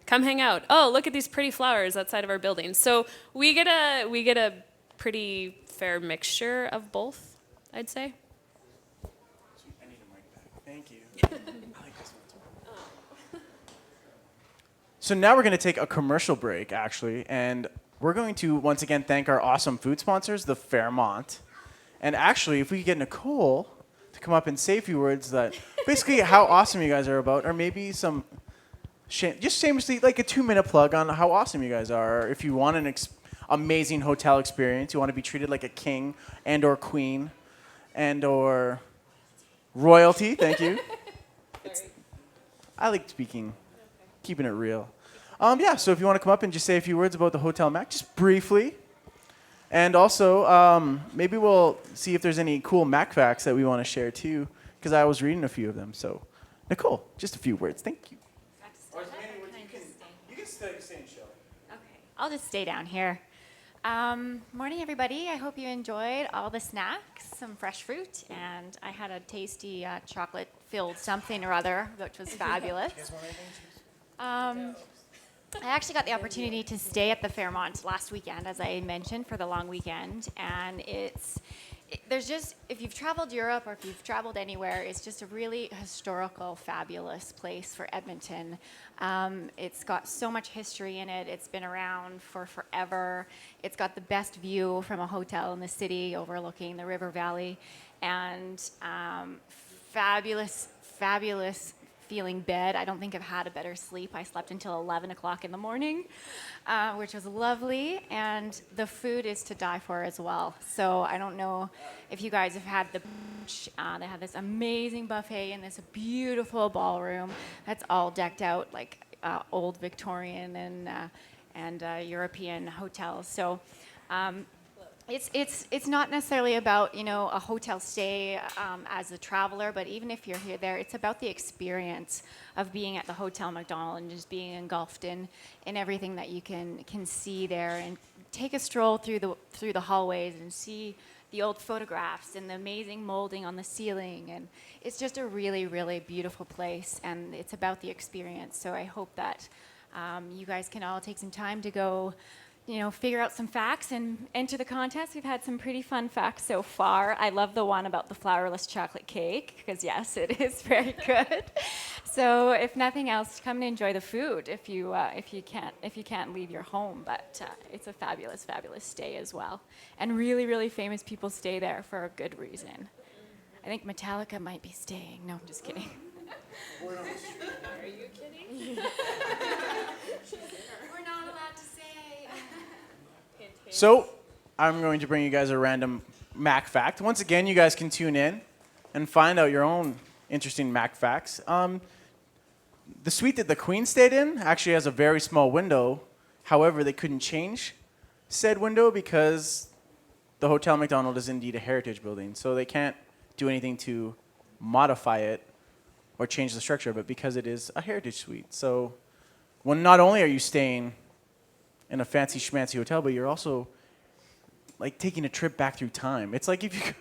come hang out. Oh, look at these pretty flowers outside of our building. So we get a pretty fair mixture of both, I'd say. I need a mic back. Thank you. I like this one too. So now we're going to take a commercial break, actually, and we're going to once again thank our awesome food sponsors, the Fairmont. And actually, if we could get Nicole to come up and say a few words that basically how awesome you guys are about, or maybe some just shamelessly like a 2-minute plug on how awesome you guys are. Or if you want an amazing hotel experience, you want to be treated like a king and or queen and or royalty. Thank you. I like speaking, keeping it real. So if you want to come up and just say a few words about the Hotel Mac, just briefly. And also, maybe we'll see if there's any cool Mac facts that we want to share too, because I was reading a few of them. So, Nicole, just a few words. Thank you. You can stay and chill. Okay, I'll just stay down here. Morning, everybody. I hope you enjoyed all the snacks, some fresh fruit, and I had a tasty chocolate-filled something or other, which was fabulous. I actually got the opportunity to stay at the Fairmont last weekend, as I mentioned, for the long weekend, and there's just, if you've traveled Europe or if you've traveled anywhere, it's just a really historical, fabulous place for Edmonton. It's got so much history in it. It's been around for forever. It's got the best view from a hotel in the city overlooking the river valley, and fabulous feeling bed. I don't think I've had a better sleep. I slept until 11 o'clock in the morning, which was lovely, and the food is to die for as well. So I don't know if you guys have had they have this amazing buffet in this beautiful ballroom that's all decked out like old Victorian and European hotels. So it's not necessarily about a hotel stay as a traveler, but even if you're there, it's about the experience of being at the Hotel McDonald and just being engulfed in everything that you can see there, and take a stroll through the hallways and see the old photographs and the amazing molding on the ceiling, and it's just a really, really beautiful place, and it's about the experience. So I hope that you guys can all take some time to go figure out some facts and enter the contest. We've had some pretty fun facts so far. I love the one about the flourless chocolate cake, because yes, it is very good. So if nothing else, come and enjoy the food if you can't leave your home. But it's a fabulous, fabulous stay as well. And really, really famous people stay there for a good reason. I think Metallica might be staying. No, I'm just kidding. Are you kidding? We're not allowed to say. So I'm going to bring you guys a random Mac fact. Once again, you guys can tune in and find out your own interesting Mac facts. The suite that the Queen stayed in actually has a very small window. However, they couldn't change said window because the Hotel McDonald is indeed a heritage building. So they can't do anything to modify it or change the structure of it because it is a heritage suite. So not only are you staying in a fancy schmancy hotel, but you're also like taking a trip back through time. It's like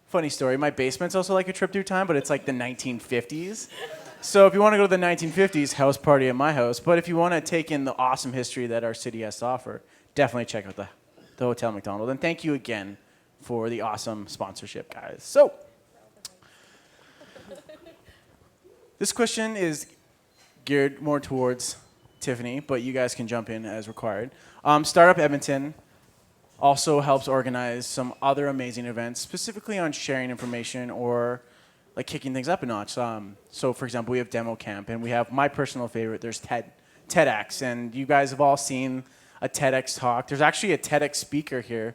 funny story, my basement's also like a trip through time, but it's like the 1950s. So if you want to go to the 1950s, house party at my house. But if you want to take in the awesome history that our city has to offer, definitely check out the Hotel McDonald. And thank you again for the awesome sponsorship, guys. So this question is geared more towards Tiffany, but you guys can jump in as required. Startup Edmonton also helps organize some other amazing events, specifically on sharing information or like kicking things up a notch. So, for example, we have Demo Camp, and we have my personal favorite. There's TEDx, and you guys have all seen a TEDx talk. There's actually a TEDx speaker here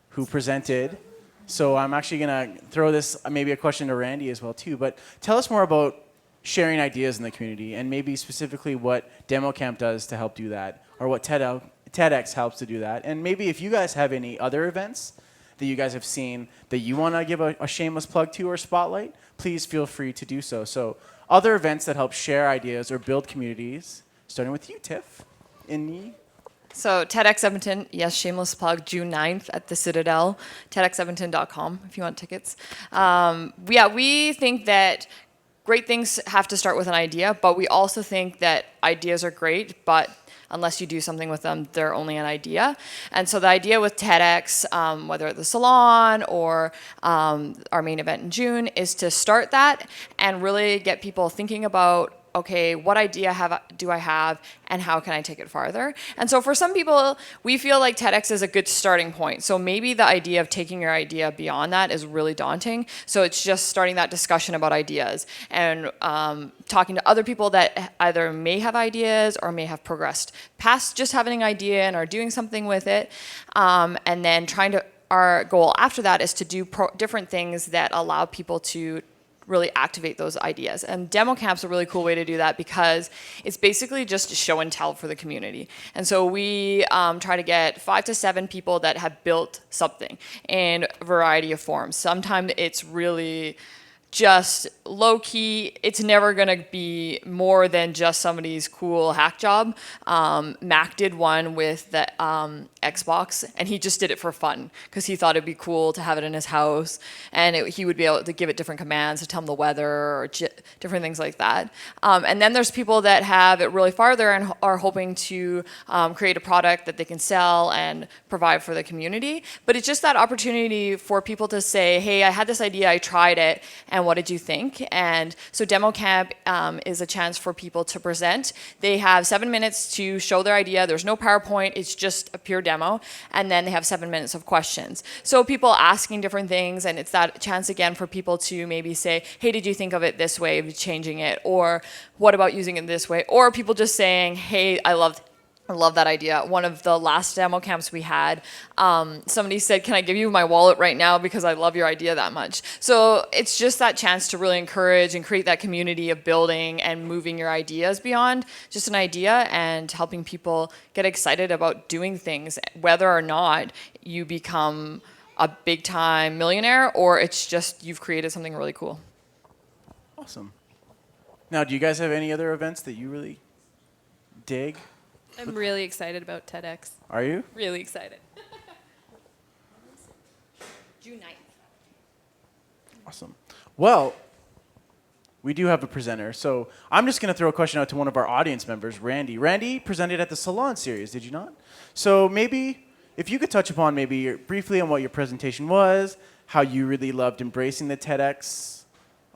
who presented. So I'm actually gonna throw this maybe a question to Randy as well too. But tell us more about sharing ideas in the community, and maybe specifically what Demo Camp does to help do that, or what TEDx helps to do that. And maybe if you guys have any other events that you guys have seen that you want to give a shameless plug to or spotlight, please feel free to do so. So other events that help share ideas or build communities, starting with you, Tiff, in the So TEDx Edmonton, yes, shameless plug, June 9th at the Citadel, TEDxEdmonton.com if you want tickets. We think that great things have to start with an idea, but we also think that ideas are great, but unless you do something with them, they're only an idea. And so the idea with TEDx, whether at the salon or our main event in June, is to start that and really get people thinking about, okay, what idea do I have, and how can I take it farther? And so for some people, we feel like TEDx is a good starting point. So maybe the idea of taking your idea beyond that is really daunting. So it's just starting that discussion about ideas and talking to other people that either may have ideas or may have progressed past just having an idea and are doing something with it. And then our goal after that is to do different things that allow people to really activate those ideas. And demo camp's a really cool way to do that because it's basically just show and tell for the community. And so we try to get 5 to 7 people that have built something in a variety of forms. Sometimes it's really just low key. It's never going to be more than just somebody's cool hack job. Mac did one with the Xbox, and he just did it for fun because he thought it'd be cool to have it in his house, and he would be able to give it different commands to tell him the weather or different things like that. And then there's people that have it really farther and are hoping to create a product that they can sell and provide for the community. But it's just that opportunity for people to say, hey, I had this idea, I tried it, and what did you think? And so demo camp is a chance for people to present. They have 7 minutes to show their idea. There's no PowerPoint. It's just a pure demo. And then they have 7 minutes of questions. So people asking different things, and it's that chance again for people to maybe say, hey, did you think of it this way, changing it? Or what about using it this way? Or people just saying, hey, I love that idea. One of the last demo camps we had, somebody said, can I give you my wallet right now because I love your idea that much? So it's just that chance to really encourage and create that community of building and moving your ideas beyond just an idea and helping people get excited about doing things, whether or not you become a big time millionaire or it's just you've created something really cool. Awesome. Now, do you guys have any other events that you really dig? I'm really excited about TEDx. Are you? Really excited. June 9th. Awesome. Well, we do have a presenter, so I'm just going to throw a question out to one of our audience members, Randy. Randy presented at the Salon Series, did you not? So maybe if you could touch upon briefly on what your presentation was, how you really loved embracing the TEDx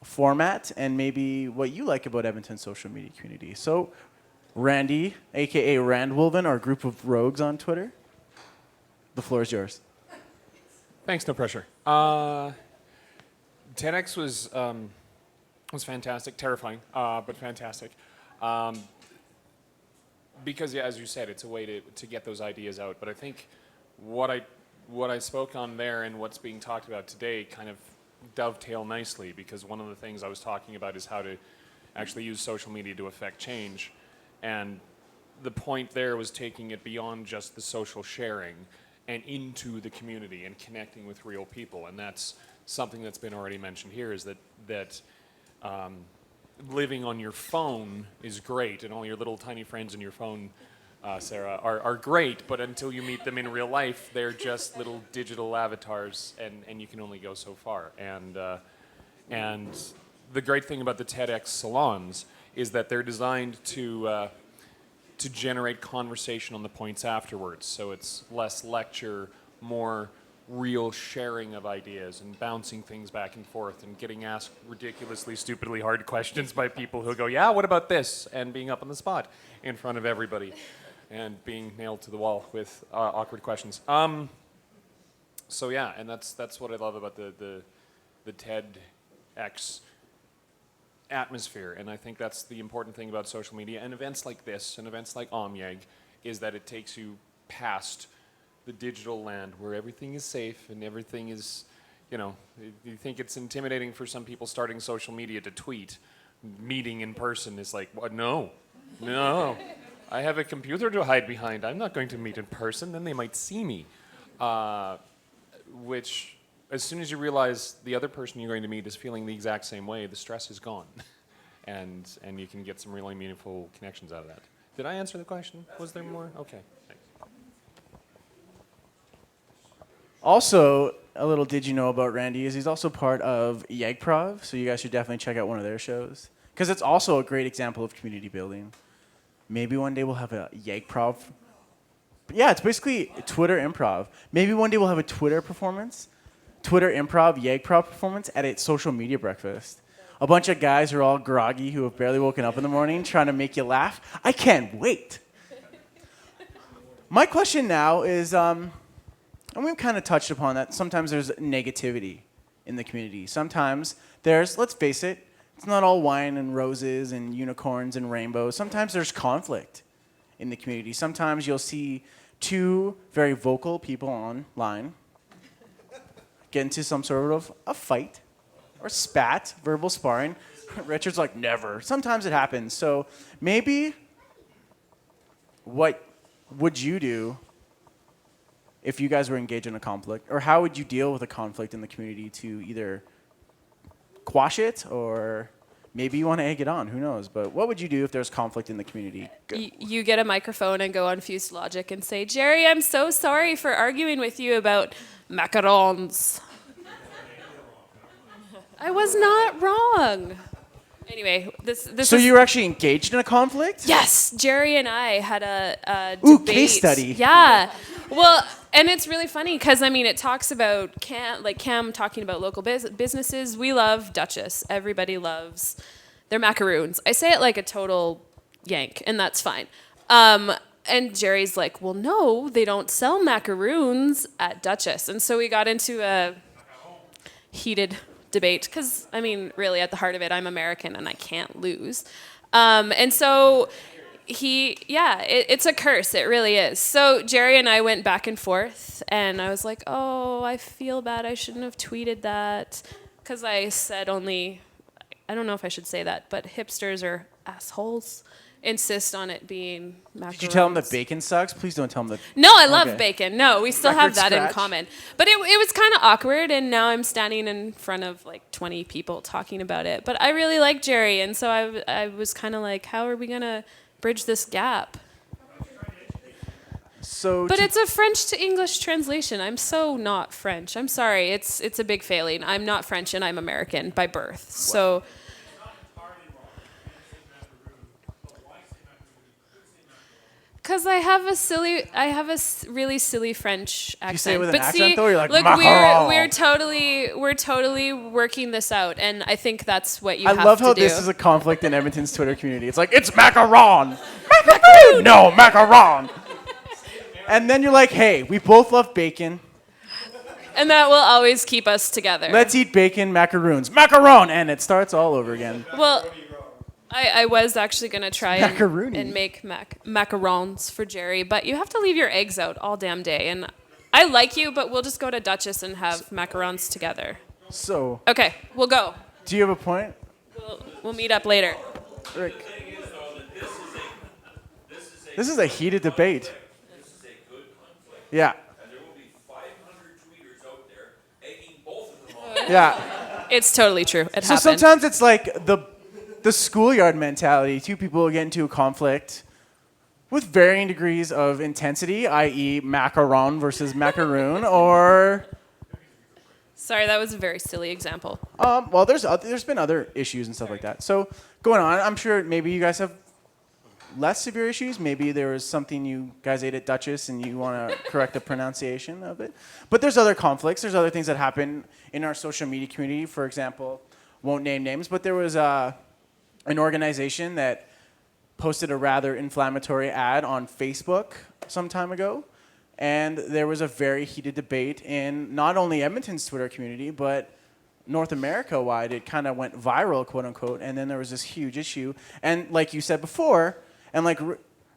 format, and maybe what you like about Edmonton's social media community. So Randy, a.k.a. Randwolven, our group of rogues on Twitter. The floor is yours. Thanks, no pressure. TEDx was fantastic, terrifying, but fantastic. Because, yeah, as you said, it's a way to get those ideas out. But I think what I spoke on there and what's being talked about today kind of dovetail nicely, because one of the things I was talking about is how to actually use social media to affect change. And the point there was taking it beyond just the social sharing and into the community and connecting with real people. And that's something that's been already mentioned here, is that living on your phone is great, and all your little tiny friends in your phone, Sarah, are great, but until you meet them in real life, they're just little digital avatars, and you can only go so far. And the great thing about the TEDx salons is that they're designed to generate conversation on the points afterwards. So it's less lecture, more real sharing of ideas and bouncing things back and forth and getting asked ridiculously, stupidly hard questions by people who go, yeah, what about this? And being up on the spot in front of everybody and being nailed to the wall with awkward questions. So yeah, and that's what I love about the TEDx atmosphere, and I think that's the important thing about social media and events like this and events like SMBYEG, is that it takes you past the digital land where everything is safe and everything is, you think it's intimidating for some people starting social media to tweet. Meeting in person is like, what? No, I have a computer to hide behind. I'm not going to meet in person, then they might see me. Which, as soon as you realize the other person you're going to meet is feeling the exact same way, the stress is gone. And you can get some really meaningful connections out of that. Did I answer the question? Was there more? Okay, thanks. Also, a little did you know about Randy is he's also part of YEGProv, so you guys should definitely check out one of their shows. Because it's also a great example of community building. Maybe one day we'll have a YEGProv. Yeah, it's basically Twitter improv. Maybe one day we'll have a Twitter performance, Twitter improv, YEGProv performance at a social media breakfast. A bunch of guys who are all groggy who have barely woken up in the morning trying to make you laugh. I can't wait. My question now is, and we've kind of touched upon that, sometimes there's negativity in the community. Sometimes there's, let's face it, it's not all wine and roses and unicorns and rainbows. Sometimes there's conflict in the community. Sometimes you'll see two very vocal people online get into some sort of a fight or spat, verbal sparring. Richard's like, never. Sometimes it happens. So maybe what would you do if you guys were engaged in a conflict? Or how would you deal with a conflict in the community to either quash it or maybe you want to egg it on? Who knows? But what would you do if there's conflict in the community? You get a microphone and go on Fused Logic and say, Jerry, I'm so sorry for arguing with you about macarons. I was not wrong. Anyway, this So is, you were actually engaged in a conflict? yes, Jerry and I had a Ooh, debate. case study. Yeah. Well, and it's really funny because, I mean, it talks about Cam talking about local businesses. We love Duchess. Everybody loves their macaroons. I say it like a total yank, and that's fine. And Jerry's like, well, no, they don't sell macaroons at Duchess. And so we got into a heated debate because, I mean, really at the heart of it, I'm American and I can't lose. And so it's a curse. It really is. So Jerry and I went back and forth and I was like, oh, I feel bad. I shouldn't have tweeted that because I said only, I don't know if I should say that, but hipsters are assholes. Insist on it being macarons. Did you tell him that bacon sucks? Please don't tell him that. No, I love Okay. bacon. No, we still Record have that in scratch. common. But it was kind of awkward, and now I'm standing in front of like 20 people talking about it. But I really like Jerry, and so I was kind of like, how are we going to bridge this gap? So But it's a French to English translation. I'm so not French. I'm sorry. It's a big failing. I'm not French, and I'm American by birth. So... Because I have a really silly French accent. you say it with an but accent, see, though? You're like, look, macaron. we're totally working this out, and I think that's what you I have love to how do. this is a conflict in Edmonton's Twitter community. It's like, it's macaron. Macaroon. No, macaron. And then you're like, hey, we both love bacon. And that will always keep us together. Let's eat bacon, macaroons. Macaron! And it starts all over again. Well, I was actually going to try Macaroni. and make macarons for Jerry, but you have to leave your eggs out all damn day. And I like you, but we'll just go to Duchess and have macarons together. So, Okay, we'll go. do you have a point? We'll meet up later. Rick? This is a heated debate. Yeah. And there will be 500 tweeters out there egging both of them on. Yeah. It's totally true. It So happened. sometimes it's like the schoolyard mentality. Two people get into a conflict with varying degrees of intensity, i.e. macaron versus macaroon, or Sorry, that was a very silly example. well, there's been other issues and stuff like that. So going on, I'm sure maybe you guys have less severe issues. Maybe there was something you guys ate at Duchess and you want to correct the pronunciation of it. But there's other conflicts. There's other things that happen in our social media community. For example, won't name names, but there was an organization that posted a rather inflammatory ad on Facebook some time ago. And there was a very heated debate in not only Edmonton's Twitter community, but North America-wide. It kind of went viral, quote unquote. And then there was this huge issue. And like you said before, and like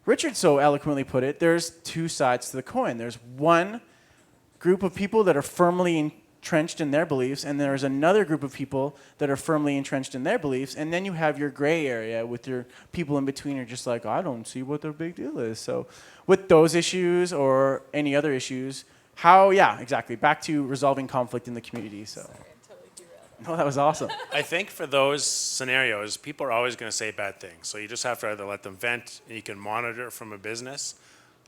Richard so eloquently put it, there's two sides to the coin. There's one group of people that are firmly entrenched in their beliefs, and there's another group of people that are firmly entrenched in their beliefs, and then you have your gray area with your people in between are just like, I don't see what their big deal is. So with those issues or any other issues, exactly, back to resolving conflict in the community. So. No, that was awesome. I think for those scenarios, people are always going to say bad things. So you just have to either let them vent, and you can monitor from a business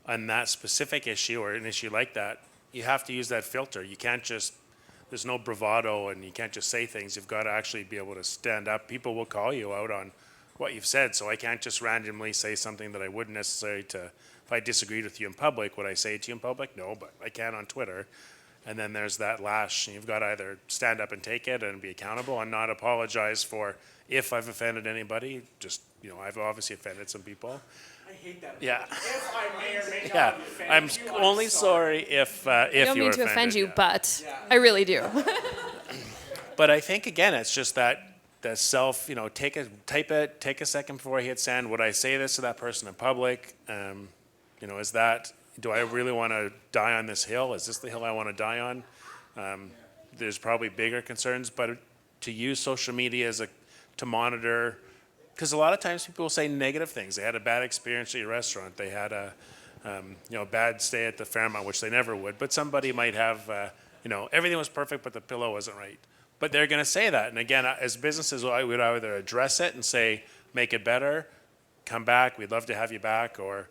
on that specific issue or an issue like that. you have to use that filter. You can't just, there's no bravado and you can't just say things. You've got to actually be able to stand up. People will call you out on what you've said, so I can't just randomly say something that I wouldn't necessarily if I disagreed with you in public, would I say it to you in public? No, but I can on Twitter. And then there's that lash. You've got to either stand up and take it and be accountable and not apologize for if I've offended anybody. Just, I've obviously offended some people. I hate that. Yeah. If I may or may not Yeah. have offended I'm you, only sorry if I you don't were mean to offend offended, you, yeah. but I really do. But I think again, it's just that self. Take a second before I hit send. Would I say this to that person in public? Is that? Do I really want to die on this hill? Is this the hill I want to die on? There's probably bigger concerns, but to use social media to monitor, because a lot of times people will say negative things. They had a bad experience at your restaurant. They had a bad stay at the Fairmont, which they never would. But somebody might have, everything was perfect, but the pillow wasn't right. But they're going to say that. And again, as businesses, I would either address it and say, make it better, come back, we'd love to have you back, or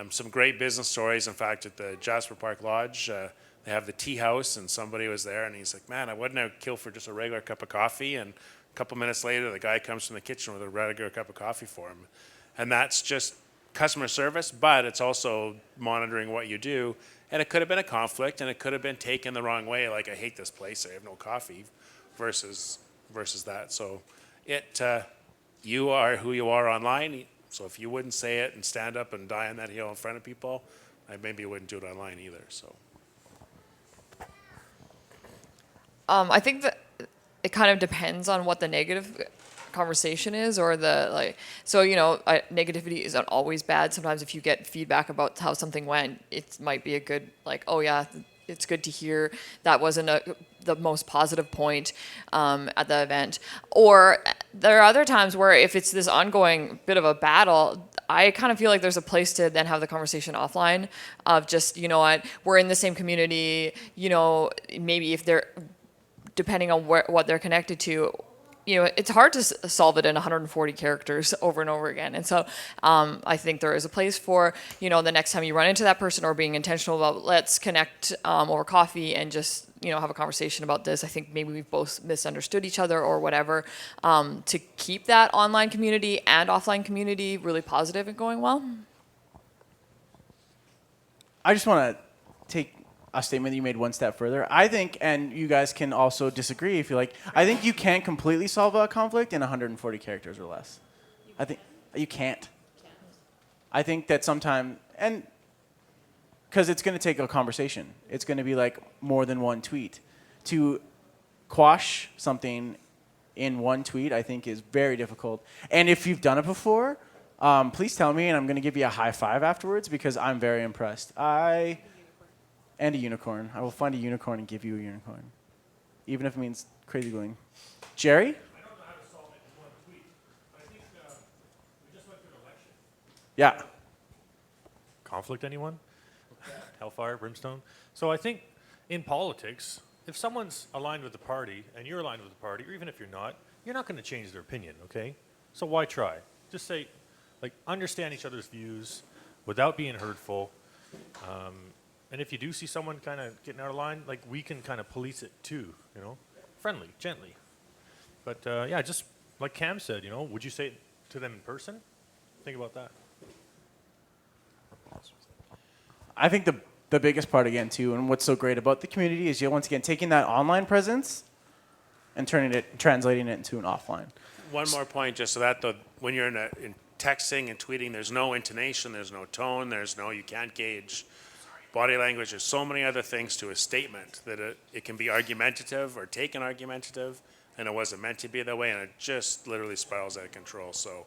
some great business stories. In fact, at the Jasper Park Lodge, they have the tea house, and somebody was there, and he's like, man, I wouldn't have killed for just a regular cup of coffee. And a couple minutes later, the guy comes from the kitchen with a regular cup of coffee for him. And that's just customer service, but it's also monitoring what you do. And it could have been a conflict, and it could have been taken the wrong way, like, I hate this place, I have no coffee, versus that. So you are who you are online. So if you wouldn't say it and stand up and die on that hill in front of people, I maybe wouldn't do it online either. So I think that it kind of depends on what the negative conversation is, or negativity isn't always bad. Sometimes if you get feedback about how something went, it might be a good, oh yeah, it's good to hear that wasn't the most positive point at the event. Or there are other times where if it's this ongoing bit of a battle, I kind of feel like there's a place to then have the conversation offline of just, what, we're in the same community, maybe if they're, depending on what they're connected to, it's hard to solve it in 140 characters over and over again. And so I think there is a place for, the next time you run into that person, or being intentional about, let's connect over coffee and just, have a conversation about this. I think maybe we've both misunderstood each other or whatever, to keep that online community and offline community really positive and going well. I just want to take a statement that you made one step further. I think, and you guys can also disagree if you like, I think you can't completely solve a conflict in 140 characters or less. I think you can't. I think that sometimes, and because it's going to take a conversation. It's going to be like more than one tweet. To quash something in one tweet, I think, is very difficult. And if you've done it before, please tell me, and I'm going to give you a high five afterwards, because I'm very impressed. And a unicorn. I will find a unicorn and give you a unicorn, even if it means crazy going. Jerry? I don't know how to solve it in one tweet, but I think we just went through an election. Yeah. Conflict, anyone? Hellfire, brimstone? So I think in politics, if someone's aligned with the party and you're aligned with the party, or even if you're not going to change their opinion, okay? So why try? Just say, understand each other's views without being hurtful. And if you do see someone kind of getting out of line, we can kind of police it too, friendly, gently. But yeah, just like Cam said, would you say it to them in person? Think about that. I think the biggest part, again, too, and what's so great about the community is, once again, taking that online presence and translating it into an offline. one more point, just so that when you're in texting and tweeting, there's no intonation, there's no tone, you can't gauge body language. There's so many other things to a statement that it can be argumentative or taken argumentative, and it wasn't meant to be that way, and it just literally spirals out of control. So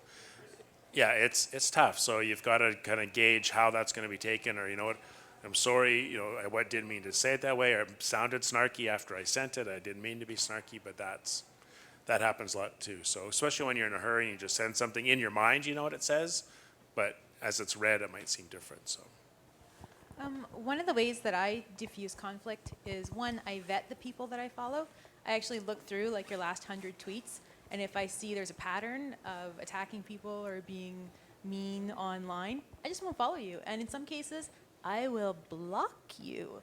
yeah, it's tough. So you've got to kind of gauge how that's going to be taken, or what, I'm sorry, I didn't mean to say it that way, or it sounded snarky after I sent it. I didn't mean to be snarky, but that happens a lot too. So especially when you're in a hurry and you just send something in your mind, you know what it says, but as it's read, it might seem different. So. One of the ways that I diffuse conflict is, one, I vet the people that I follow. I actually look through your last 100 tweets, and if I see there's a pattern of attacking people or being mean online, I just won't follow you. And in some cases, I will block you.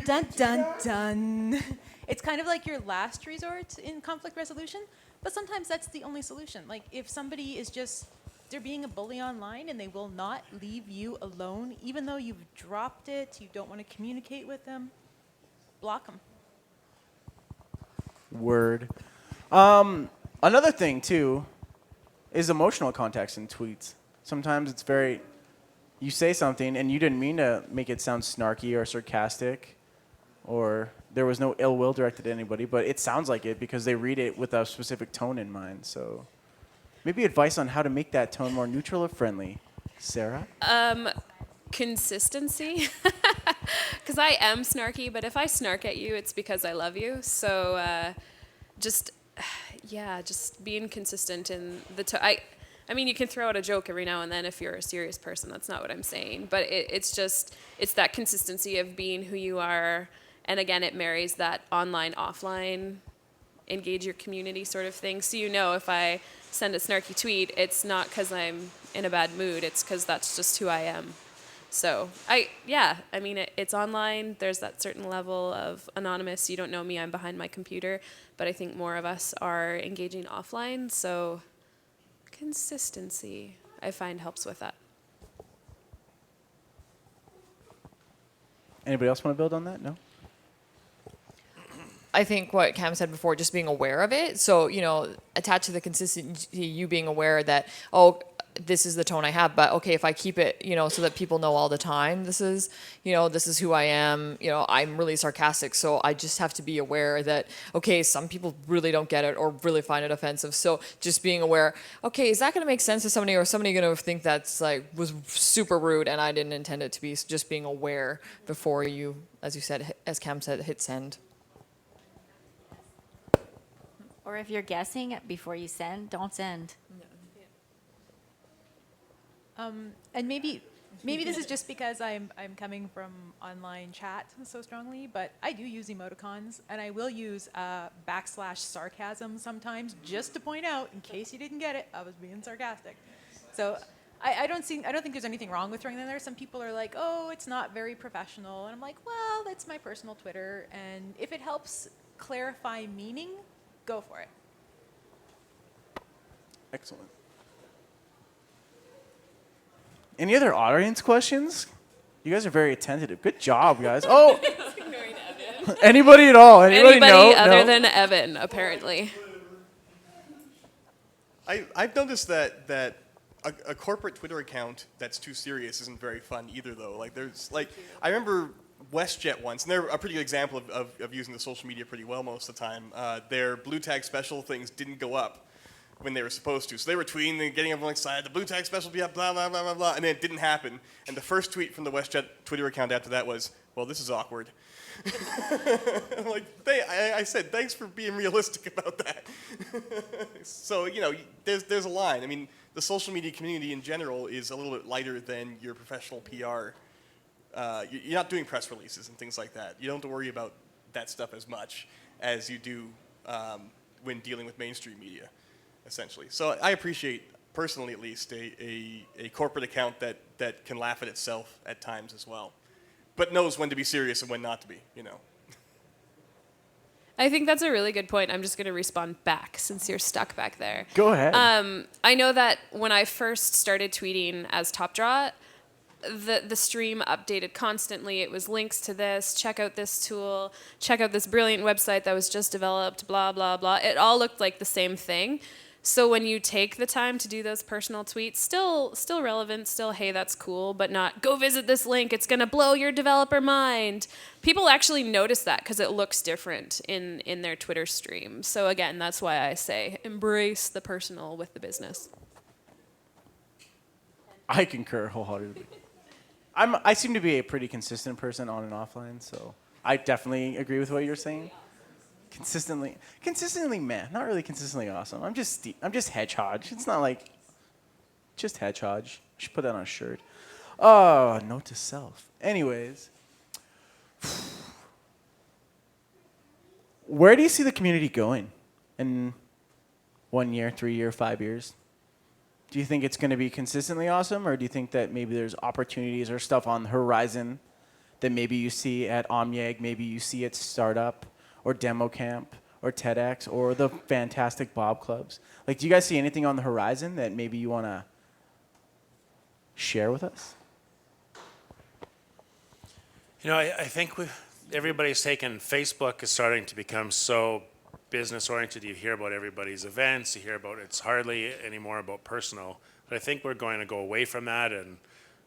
Dun, dun, dun. It's kind of like your last resort in conflict resolution, but sometimes that's the only solution. Like if somebody is just, they're being a bully online and they will not leave you alone, even though you've dropped it, you don't want to communicate with them, block them. Word. Another thing too is emotional context in tweets. Sometimes it's very, you say something and you didn't mean to make it sound snarky or sarcastic, or there was no ill will directed at anybody, but it sounds like it because they read it with a specific tone in mind. So maybe advice on how to make that tone more neutral or friendly. Sarah? Consistency. Because I am snarky, but if I snark at you, it's because I love you. So just being consistent in the I mean, you can throw out a joke every now and then if you're a serious person. That's not what I'm saying. But it's that consistency of being who you are. And again, it marries that online, offline, engage your community sort of thing. So if I send a snarky tweet, it's not because I'm in a bad mood. It's because that's just who I am. So it's online. There's that certain level of anonymous. You don't know me. I'm behind my computer. But I think more of us are engaging offline. So consistency, I find, helps with that. Anybody else want to build on that? No? I think what Cam said before, just being aware of it. So, attached to the consistency, you being aware that, this is the tone I have, but okay, if I keep it, so that people know all the time, this is who I am, I'm really sarcastic. So I just have to be aware that, okay, some people really don't get it or really find it offensive. So just being aware, okay, is that going to make sense to somebody, or is somebody going to think that's was super rude and I didn't intend it to be? So just being aware before you, as you said, as Cam said, hit send. Or if you're guessing before you send, don't send. And maybe this is just because I'm coming from online chat so strongly, but I do use emoticons, and I will use /sarcasm sometimes just to point out, in case you didn't get it, I was being sarcastic. So I don't think there's anything wrong with throwing them there. Some people are like, oh, it's not very professional, and I'm like, well, that's my personal Twitter, and if it helps clarify meaning, go for it. Excellent. Any other audience questions? You guys are very attentive. Good job, guys. Oh! Anybody at all? Anybody know? Other than Evan, apparently. I've noticed that a corporate Twitter account that's too serious isn't very fun either, though. I remember WestJet once, and they're a pretty good example of using the social media pretty well most of the time. Their blue tag special things didn't go up when they were supposed to. So they were tweeting and getting everyone excited, the blue tag special will be up, blah, blah, blah, blah, blah, and then it didn't happen. And the first tweet from the WestJet Twitter account after that was, well, this is awkward. I said, thanks for being realistic about that. So, there's a line. I mean, the social media community in general is a little bit lighter than your professional PR. You're not doing press releases and things like that. You don't have to worry about that stuff as much as you do when dealing with mainstream media, essentially. So I appreciate, personally at least, a corporate account that can laugh at itself at times as well, but knows when to be serious and when not to be, I think that's a really good point. I'm just going to respond back since you're stuck back there. Go ahead. I know that when I first started tweeting as Top Draw, the stream updated constantly. It was links to this, check out this tool, check out this brilliant website that was just developed, blah, blah, blah. It all looked like the same thing. So when you take the time to do those personal tweets, still relevant, still, hey, that's cool, but not, go visit this link, it's going to blow your developer mind. People actually notice that because it looks different in their Twitter stream. So again, that's why I say embrace the personal with the business. I concur wholeheartedly. I seem to be a pretty consistent person on and offline, so I definitely agree with what you're saying. Consistently, meh. Not really consistently awesome. I'm just hedgehog. It's not like just hedgehog. I should put that on a shirt. Oh, note to self. Anyways, where do you see the community going in 1 year, 3 year, 5 years? Do you think it's going to be consistently awesome, or do you think that maybe there's opportunities or stuff on the horizon that maybe you see at SMBYEG, maybe you see at Startup or Demo Camp or TEDx or the fantastic Bob Clubs? Like, do you guys see anything on the horizon that maybe you want to share with us? You know, I think everybody's taken, Facebook is starting to become so business oriented. You hear about everybody's events, you hear about, it's hardly anymore about personal. But I think we're going to go away from that and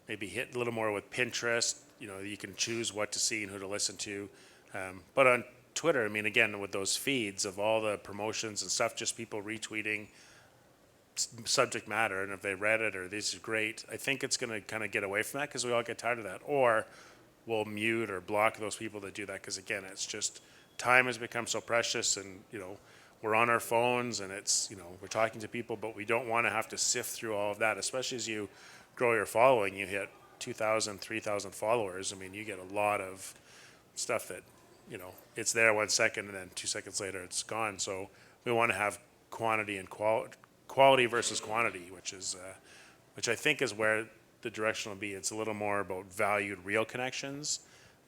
maybe hit a little more with Pinterest. You know, you can choose what to see and who to listen to. But on Twitter, I mean, again, with those feeds of all the promotions and stuff, just people retweeting subject matter, and if they read it or this is great, I think it's going to kind of get away from that because we all get tired of that. Or we'll mute or block those people that do that because, again, it's just time has become so precious, and, you know, we're on our phones and it's, you know, we're talking to people, but we don't want to have to sift through all of that, especially as you grow your following. You hit 2,000, 3,000 followers. I mean, you get a lot of stuff that, you know, it's there 1 second and then 2 seconds later it's gone. So we want to have quantity and quality versus quantity, which I think is where the direction will be. It's a little more about valued real connections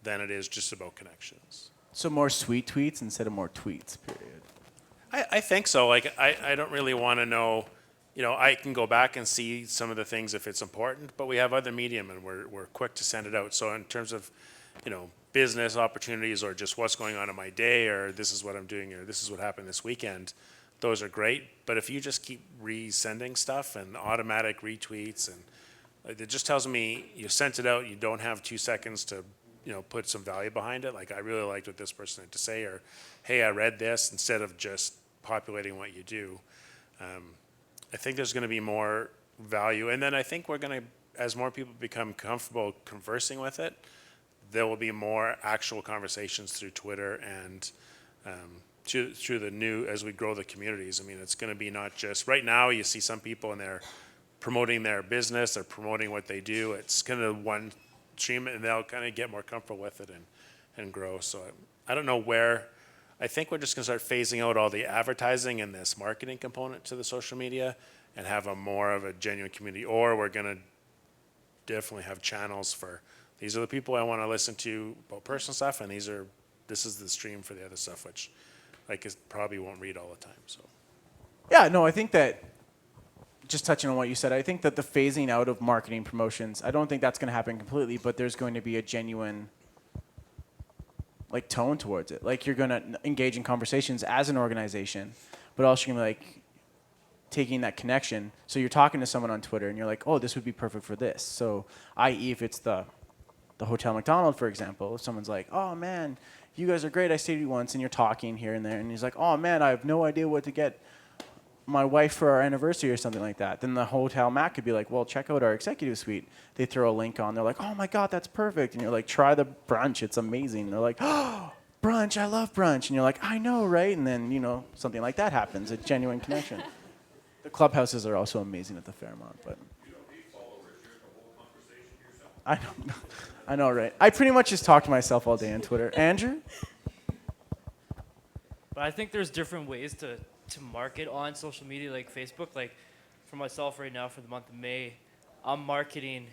than it is just about connections. So more sweet tweets instead of more tweets, period. I think so. Like, I don't really want to know, you know, I can go back and see some of the things if it's important, but we have other medium and we're quick to send it out. So in terms of, you know, business opportunities or just what's going on in my day or this is what I'm doing or this is what happened this weekend, those are great. But if you just keep resending stuff and automatic retweets, and it just tells me you sent it out, you don't have 2 seconds to, you know, put some value behind it. Like, I really liked what this person had to say, or, hey, I read this, instead of just populating what you do. I think there's going to be more value. And then I think we're going to, as more people become comfortable conversing with it, there will be more actual conversations through Twitter and through the new, as we grow the communities. I mean, it's going to be not just, right now you see some people and they're promoting their business, they're promoting what they do. It's kind of one stream, and they'll kind of get more comfortable with it and grow. So I don't know where, I think we're just going to start phasing out all the advertising and this marketing component to the social media and have a more of a genuine community, or we're going to definitely have channels for, these are the people I want to listen to about personal stuff, and this is the stream for the other stuff, which like is probably won't read all the time. So Yeah, no, I think that, just touching on what you said, I think that the phasing out of marketing promotions, I don't think that's going to happen completely, but there's going to be a genuine like tone towards it. Like, you're going to engage in conversations as an organization, but also you're going to be like taking that connection. So you're talking to someone on Twitter and you're like, oh, this would be perfect for this. So i.e. if it's the Hotel McDonald, for example, if someone's like, oh man, you guys are great, I stayed with you once, and you're talking here and there, and he's like, oh man, I have no idea what to get my wife for our anniversary or something like that, then the Hotel Mac could be like, well, check out our executive suite. They throw a link on. They're like, oh my God, that's perfect. And you're like, try the brunch. It's amazing. And they're like, oh, brunch. I love brunch. And you're like, I know, right? And then, you know, something like that happens, a genuine connection. The clubhouses are also amazing at the Fairmont, but. You don't need followers. You're in the whole conversation yourself. I know, right? I pretty much just talk to myself all day on Twitter. Andrew? But I think there's different ways to market on social media, like Facebook. Like, for myself right now, for the month of May, I'm marketing,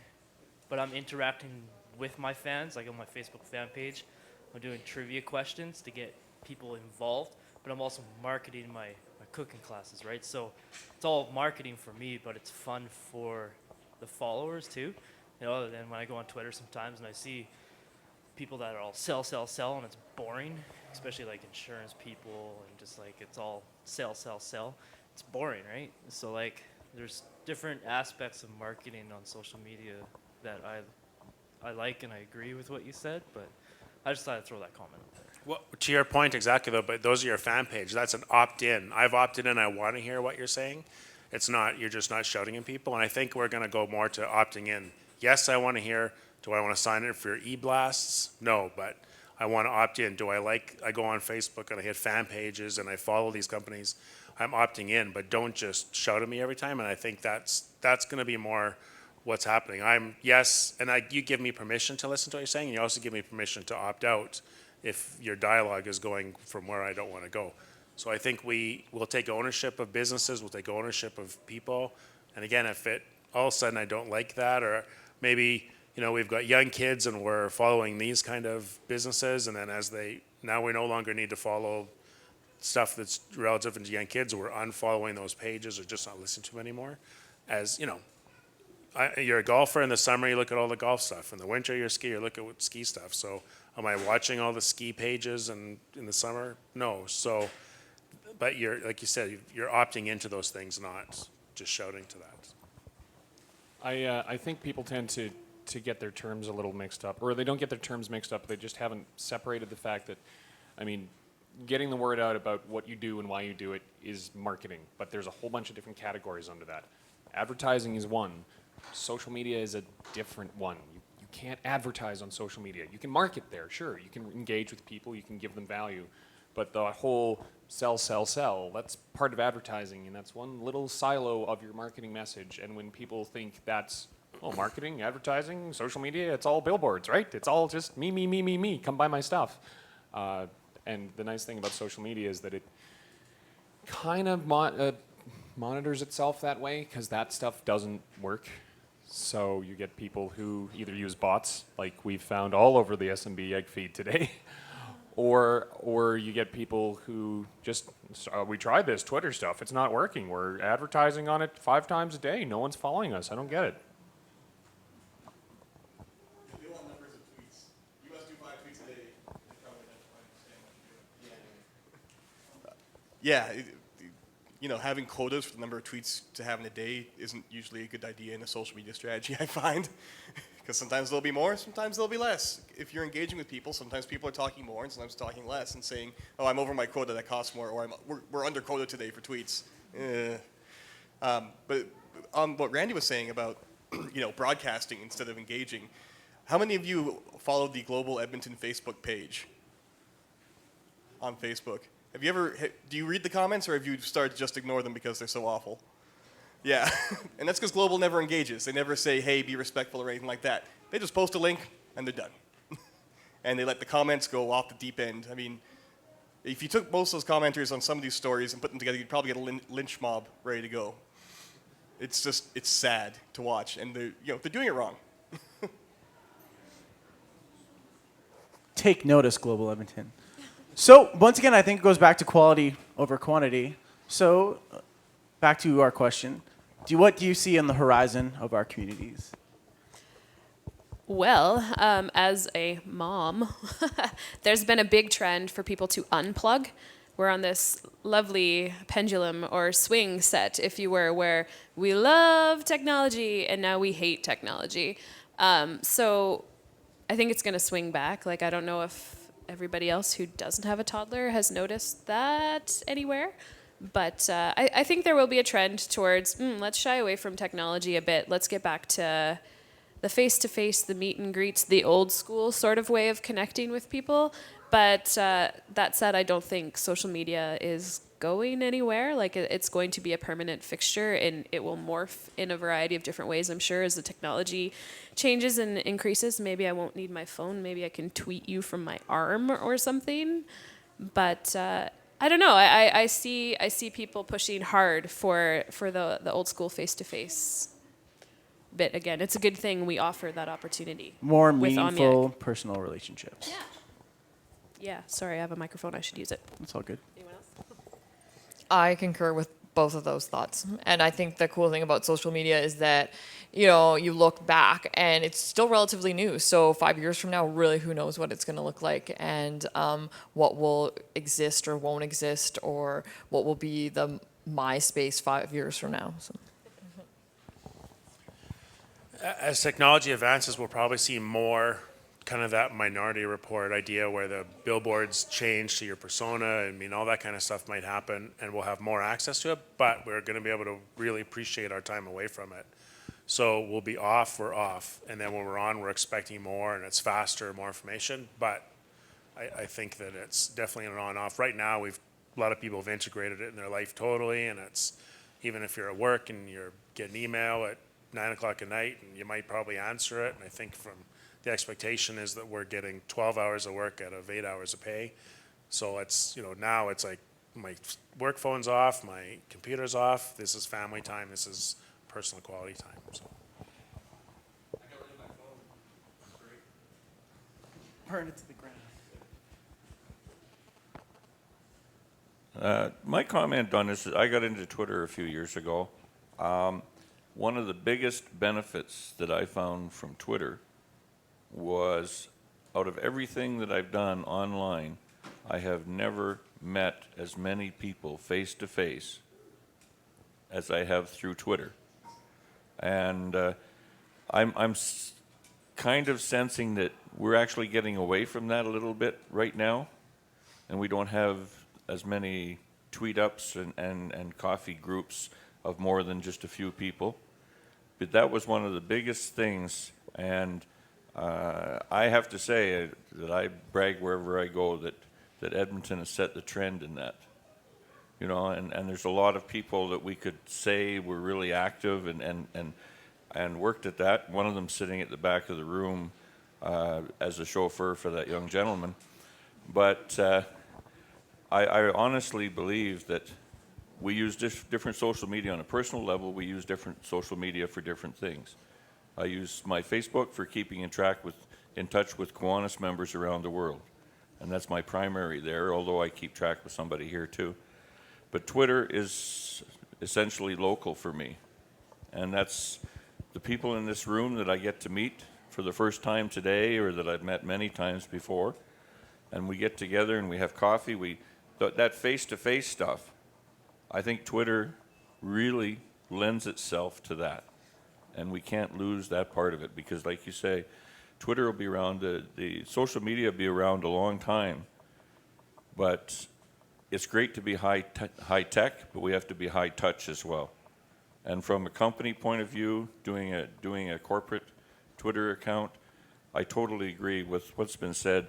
but I'm interacting with my fans, like on my Facebook fan page. I'm doing trivia questions to get people involved, but I'm also marketing my cooking classes, right? So it's all marketing for me, but it's fun for the followers too. You know, then when I go on Twitter sometimes and I see people that are all sell, and it's boring, especially like insurance people, and just like it's all sell. It's boring, right? So like there's different aspects of marketing on social media that I like, and I agree with what you said, but I just thought I'd throw that comment out there. well, to your point exactly though, but those are your fan page. That's an opt-in. I've opted in. I want to hear what you're saying. It's not, you're just not shouting at people. And I think we're going to go more to opting in. Yes, I want to hear. Do I want to sign in for your e-blasts? No, but I want to opt in. I go on Facebook and I hit fan pages and I follow these companies. I'm opting in, but don't just shout at me every time. And I think that's going to be more what's happening. You give me permission to listen to what you're saying, and you also give me permission to opt out if your dialogue is going from where I don't want to go. So I think we will take ownership of businesses, we'll take ownership of people. And again, if all of a sudden I don't like that, or maybe you know, we've got young kids and we're following these kind of businesses, and then now we no longer need to follow stuff that's relative to young kids, we're unfollowing those pages or just not listening to them anymore. As you know, you're a golfer in the summer, you look at all the golf stuff. In the winter, you're a skier, you look at ski stuff. So am I watching all the ski pages in the summer? No. So, but you're, like you said, you're opting into those things, not just shouting to that. I think people tend to get their terms a little mixed up, or they don't get their terms mixed up. They just haven't separated the fact that, I mean, getting the word out about what you do and why you do it is marketing, but there's a whole bunch of different categories under that. Advertising is one. Social media is a different one. You can't advertise on social media. You can market there, sure. You can engage with people, you can give them value, but the whole sell, that's part of advertising, and that's one little silo of your marketing message. And when people think that's, oh, marketing, advertising, social media, it's all billboards, right? It's all just me, come buy my stuff. And the nice thing about social media is that it kind of monitors itself that way, because that stuff doesn't work. So you get people who either use bots, like we've found all over the SMBYEG feed today, or you get people who just, we tried this Twitter stuff, it's not working. We're advertising on it 5 times a day. No one's following us. I don't get it. Yeah, you know, having quotas for the number of tweets to have in a day isn't usually a good idea in a social media strategy, I find. Because sometimes there'll be more, sometimes there'll be less. If you're engaging with people, sometimes people are talking more and sometimes talking less and saying, oh, I'm over my quota, that costs more, or we're under quota today for tweets. But on what Randy was saying about, you know, broadcasting instead of engaging, how many of you followed the Global Edmonton Facebook page on Facebook? Have you ever, do you read the comments, or have you started to just ignore them because they're so awful? Yeah, and that's because Global never engages. They never say, hey, be respectful or anything like that. They just post a link and they're done. And they let the comments go off the deep end. I mean, if you took most of those commenters on some of these stories and put them together, you'd probably get a lynch mob ready to go. It's just, it's sad to watch, and they're doing it wrong. Take notice, Global Edmonton. So once again, I think it goes back to quality over quantity. So back to our question. What do you see on the horizon of our communities? Well, as a mom, there's been a big trend for people to unplug. We're on this lovely pendulum or swing set, if you were, where we love technology and now we hate technology. So I think it's going to swing back. Like, I don't know if everybody else who doesn't have a toddler has noticed that anywhere. But I think there will be a trend towards, let's shy away from technology a bit. Let's get back to the face-to-face, the meet and greets, the old school sort of way of connecting with people. But that said, I don't think social media is going anywhere. Like, it's going to be a permanent fixture, and it will morph in a variety of different ways, I'm sure, as the technology changes and increases. Maybe I won't need my phone. Maybe I can tweet you from my arm or something. But I don't know. I see people pushing hard for the old school face-to-face bit again. It's a good thing we offer that opportunity. More with meaningful OMYEG. personal relationships. Yeah. Yeah. Sorry, I have a microphone. I should use it. That's all good. Anyone else? I concur with both of those thoughts. And I think the cool thing about social media is that, you know, you look back and it's still relatively new. So 5 years from now, really, who knows what it's going to look like, and what will exist or won't exist, or what will be the MySpace 5 years from now. So. As technology advances, we'll probably see more kind of that Minority Report idea where the billboards change to your persona. I mean, all that kind of stuff might happen, and we'll have more access to it, but we're going to be able to really appreciate our time away from it. So we'll be off, we're off, and then when we're on, we're expecting more, and it's faster, more information, but I think that it's definitely an on-off. Right now, a lot of people have integrated it in their life totally, and it's, even if you're at work and you're getting email at 9 o'clock at night, and you might probably answer it, and I think the expectation is that we're getting 12 hours of work out of 8 hours of pay. So it's, now it's like my work phone's off, my computer's off, this is family time, this is personal quality time. So. Burn it to the ground. My comment on this is I got into Twitter a few years ago. One of the biggest benefits that I found from Twitter was out of everything that I've done online, I have never met as many people face to face as I have through Twitter. And I'm kind of sensing that we're actually getting away from that a little bit right now, and we don't have as many tweet ups and coffee groups of more than just a few people. But that was one of the biggest things, and I have to say that I brag wherever I go that Edmonton has set the trend in that. You know, and there's a lot of people that we could say were really active and worked at that. One of them sitting at the back of the room as a chauffeur for that young gentleman. But I honestly believe that we use different social media on a personal level. We use different social media for different things. I use my Facebook for keeping in touch with Kiwanis members around the world. And that's my primary there, although I keep track with somebody here too. But Twitter is essentially local for me. And that's the people in this room that I get to meet for the first time today, or that I've met many times before. And we get together and we have coffee. That face-to-face stuff, I think Twitter really lends itself to that. And we can't lose that part of it, because like you say, Twitter will be around, the social media will be around a long time. But it's great to be high tech, but we have to be high touch as well. And from a company point of view, doing a corporate Twitter account, I totally agree with what's been said.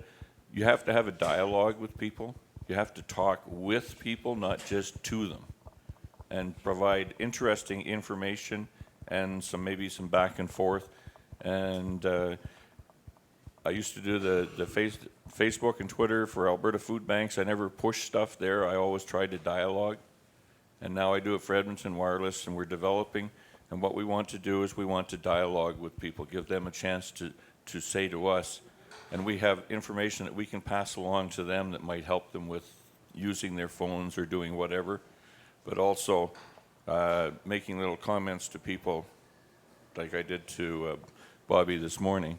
You have to have a dialogue with people. You have to talk with people, not just to them, and provide interesting information and maybe some back and forth. And I used to do the Facebook and Twitter for Alberta Food Banks. I never pushed stuff there. I always tried to dialogue. And now I do it for Edmonton Wireless, and we're developing. And what we want to do is we want to dialogue with people, give them a chance to say to us. And we have information that we can pass along to them that might help them with using their phones or doing whatever. But also making little comments to people, like I did to Bobby this morning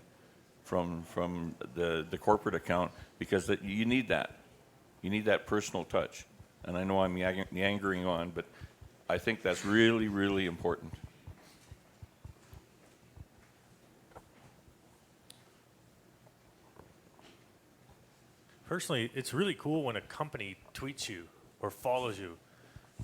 from the corporate account, because you need that. You need that personal touch. And I know I'm yankering on, but I think that's really, really important. Personally, it's really cool when a company tweets you or follows you.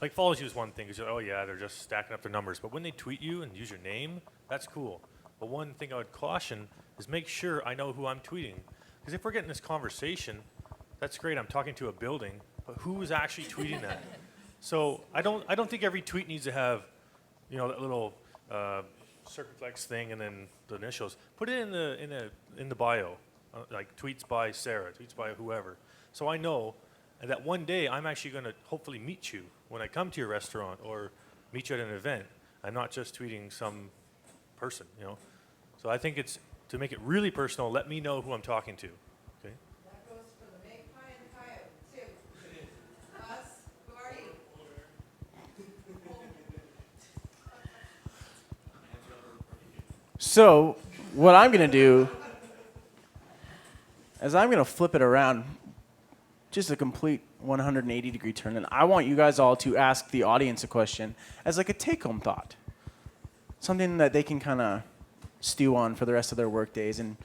Like, follows you is one thing, because oh yeah, they're just stacking up their numbers. But when they tweet you and use your name, that's cool. But one thing I would caution is make sure I know who I'm tweeting. Because if we're getting this conversation, that's great, I'm talking to a building, but who is actually tweeting that? So I don't think every tweet needs to have, you know, that little circumflex thing and then the initials. Put it in the bio, like tweets by Sarah, tweets by whoever. So I know that one day I'm actually going to hopefully meet you when I come to your restaurant or meet you at an event. I'm not just tweeting some person, you know. So I think it's to make it really personal. Let me know who I'm talking to. Okay. That goes for the magpie and coyote too. Us, who are you? So what I'm going to do is I'm going to flip it around, just a complete 180-degree turn, and I want you guys all to ask the audience a question as like a take-home thought, something that they can kind of stew on for the rest of their work days, and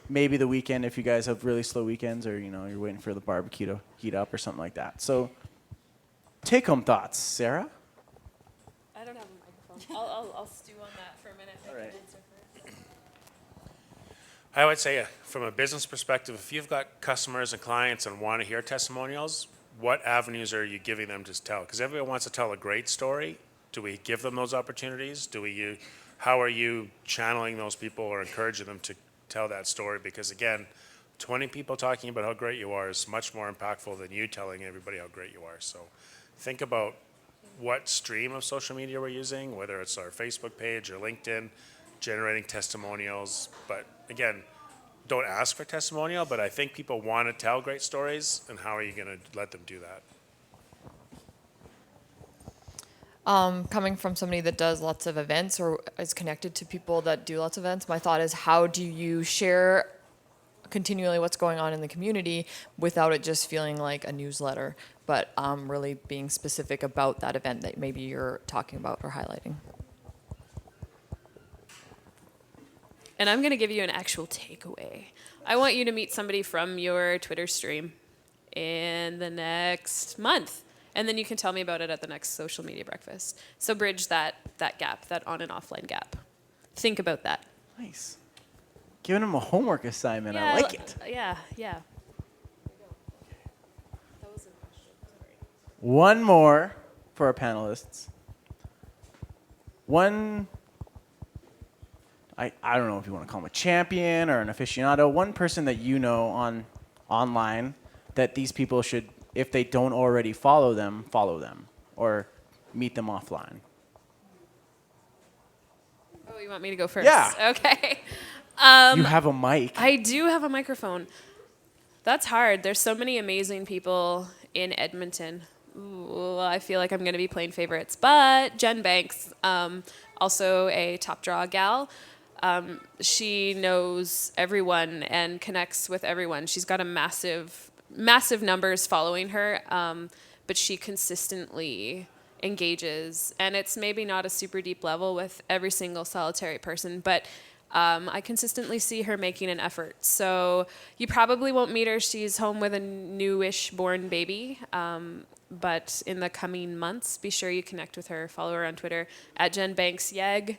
maybe the weekend if you guys have really slow weekends, or you know you're waiting for the barbecue to heat up or something like that. So, take-home thoughts, Sarah. I don't have a microphone. I'll stew on that for a minute. All right. I would say from a business perspective, if you've got customers and clients and want to hear testimonials, what avenues are you giving them to tell? Because everyone wants to tell a great story. Do we give them those opportunities? How are you channeling those people or encouraging them to tell that story? Because again, 20 people talking about how great you are is much more impactful than you telling everybody how great you are. So think about what stream of social media we're using, whether it's our Facebook page or LinkedIn, generating testimonials. But again, don't ask for testimonial, but I think people want to tell great stories, and how are you going to let them do that? Coming from somebody that does lots of events or is connected to people that do lots of events, my thought is how do you share continually what's going on in the community without it just feeling like a newsletter, but really being specific about that event that maybe you're talking about or highlighting. And I'm going to give you an actual takeaway. I want you to meet somebody from your Twitter stream in the next month. And then you can tell me about it at the next social media breakfast. So bridge that gap, that on and offline gap. Think about that. Nice. Giving him a homework assignment. I like it. Yeah. One more for our panelists. One, I don't know if you want to call him a champion or an aficionado, one person that you know online that these people should, if they don't already follow them or meet them offline. Oh, you want me to go first? Yeah. Okay. You have a mic. I do have a microphone. That's hard. There's so many amazing people in Edmonton. Ooh, I feel like I'm going to be playing favorites. But Jen Banks, also a top draw gal, she knows everyone and connects with everyone. She's got a massive numbers following her, but she consistently engages. And it's maybe not a super deep level with every single solitary person, but I consistently see her making an effort. So you probably won't meet her. She's home with a newish born baby. But in the coming months, be sure you connect with her. Follow her on Twitter at SMBYEG.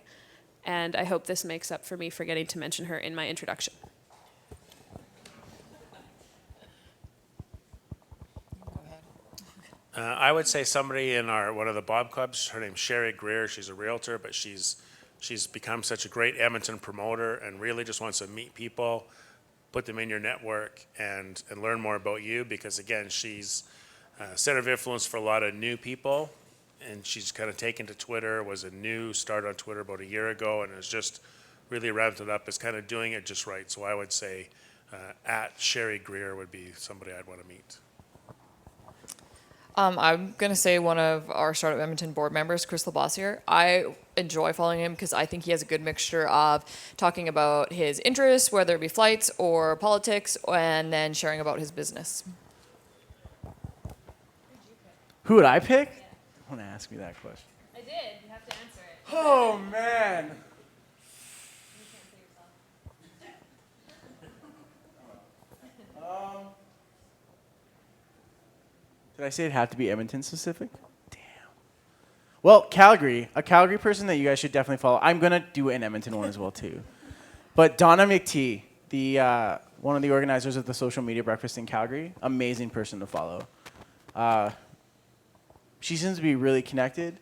And I hope this makes up for me forgetting to mention her in my introduction. I would say somebody in one of the Bob clubs. Her name's Sherry Greer. She's a realtor, but she's become such a great Edmonton promoter and really just wants to meet people, put them in your network, and learn more about you. Because again, she's a center of influence for a lot of new people, and she's kind of taken to Twitter. Was a new start on Twitter about a year ago, and has just really ramped it up. Is kind of doing it just right. So I would say at Sherry Greer would be somebody I'd want to meet. I'm going to say one of our Startup Edmonton board members, Chris Labossiere. I enjoy following him because I think he has a good mixture of talking about his interests, whether it be flights or politics, and then sharing about his business. Who would I pick? I want to ask me that question. I did. You have to answer it. Oh, man. Did I say it had to be Edmonton specific? Damn. Well, Calgary. A Calgary person that you guys should definitely follow. I'm going to do an Edmonton one as well, too. But Donna McTee, one of the organizers of the social media breakfast in Calgary, amazing person to follow. She seems to be really connected,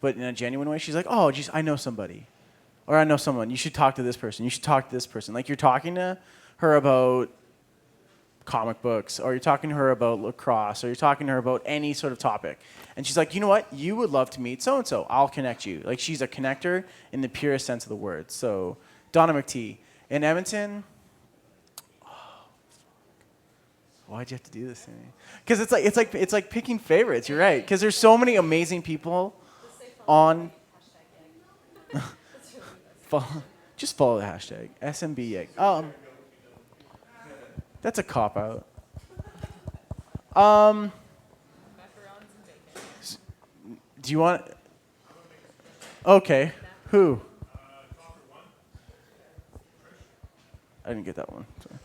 but in a genuine way. She's like, oh, geez, I know somebody. Or I know someone. You should talk to this person. You should talk to this person. Like, you're talking to her about comic books, or you're talking to her about lacrosse, or you're talking to her about any sort of topic. And she's like, you know what? You would love to meet so-and-so. I'll connect you. Like, she's a connector in the purest sense of the word. So, Donna McTee. In Edmonton, why'd you have to do this to me? Because it's like picking favorites. You're right. Because there's so many amazing people on. Just follow the hashtag SMBYEG. That's a cop out. Do you want? Okay. Who? I didn't get that one. Sorry.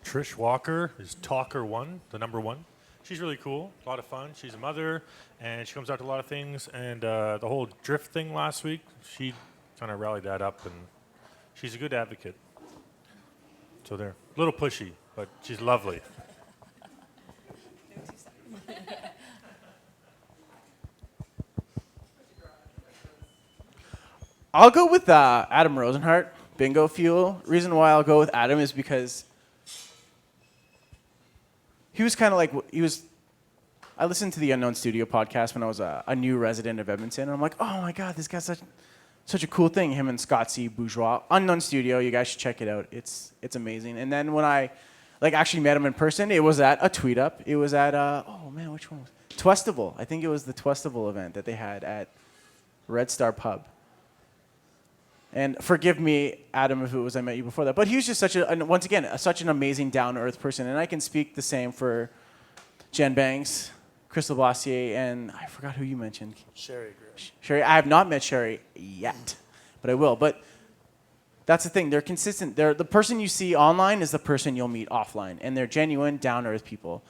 Trish Walker is Talker 1, the number 1. She's really cool, a lot of fun. She's a mother, and she comes out to a lot of things. And the whole drift thing last week, she kind of rallied that up, and she's a good advocate. So they're a little pushy, but she's lovely. I'll go with Adam Rosenhart, Bingo Fuel. Reason why I'll go with Adam is because he was kind of like, I listened to the Unknown Studio podcast when I was a new resident of Edmonton, and I'm like, oh my God, this guy's such such a cool thing. Him and Scott C. Bourgeois, Unknown Studio. You guys should check it out. It's amazing. And then when I actually met him in person, it was at a tweet up. It was at oh man, which one was it? Twestival. I think it was the Twestival event that they had at Red Star Pub. And forgive me, Adam, if it was I met you before that. But he was just once again, such an amazing down-to-earth person. And I can speak the same for Jen Banks, Crystal Bossier, and I forgot who you mentioned. Sherry Grill. Sherry. I have not met Sherry yet, but I will. But that's the thing. They're consistent. The person you see online is the person you'll meet offline. And they're genuine, down-to-earth people.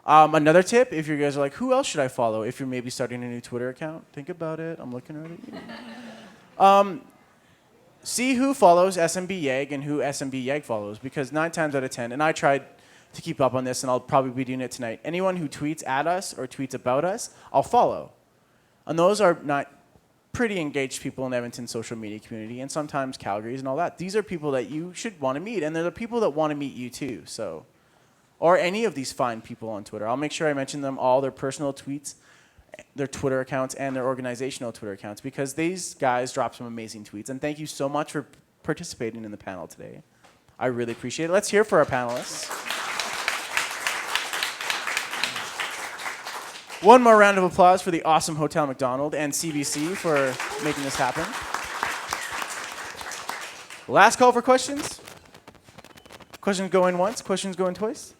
Another tip, if you guys are like, who else should I follow if you're maybe starting a new Twitter account? Think about it. I'm looking right at you. See who follows SMBYEG and who SMBYEG follows, because 9 times out of 10, and I tried to keep up on this, and I'll probably be doing it tonight, anyone who tweets at us or tweets about us, I'll follow. And those are not pretty engaged people in Edmonton's social media community, and sometimes Calgary's and all that. These are people that you should want to meet, and they're the people that want to meet you too. So, or any of these fine people on Twitter. I'll make sure I mention them all, their personal tweets, their Twitter accounts, and their organizational Twitter accounts, because these guys drop some amazing tweets. And thank you so much for participating in the panel today. I really appreciate it. Let's hear for our panelists. One more round of applause for the awesome Hotel McDonald and CBC for making this happen. Last call for questions. Questions going once, questions going twice.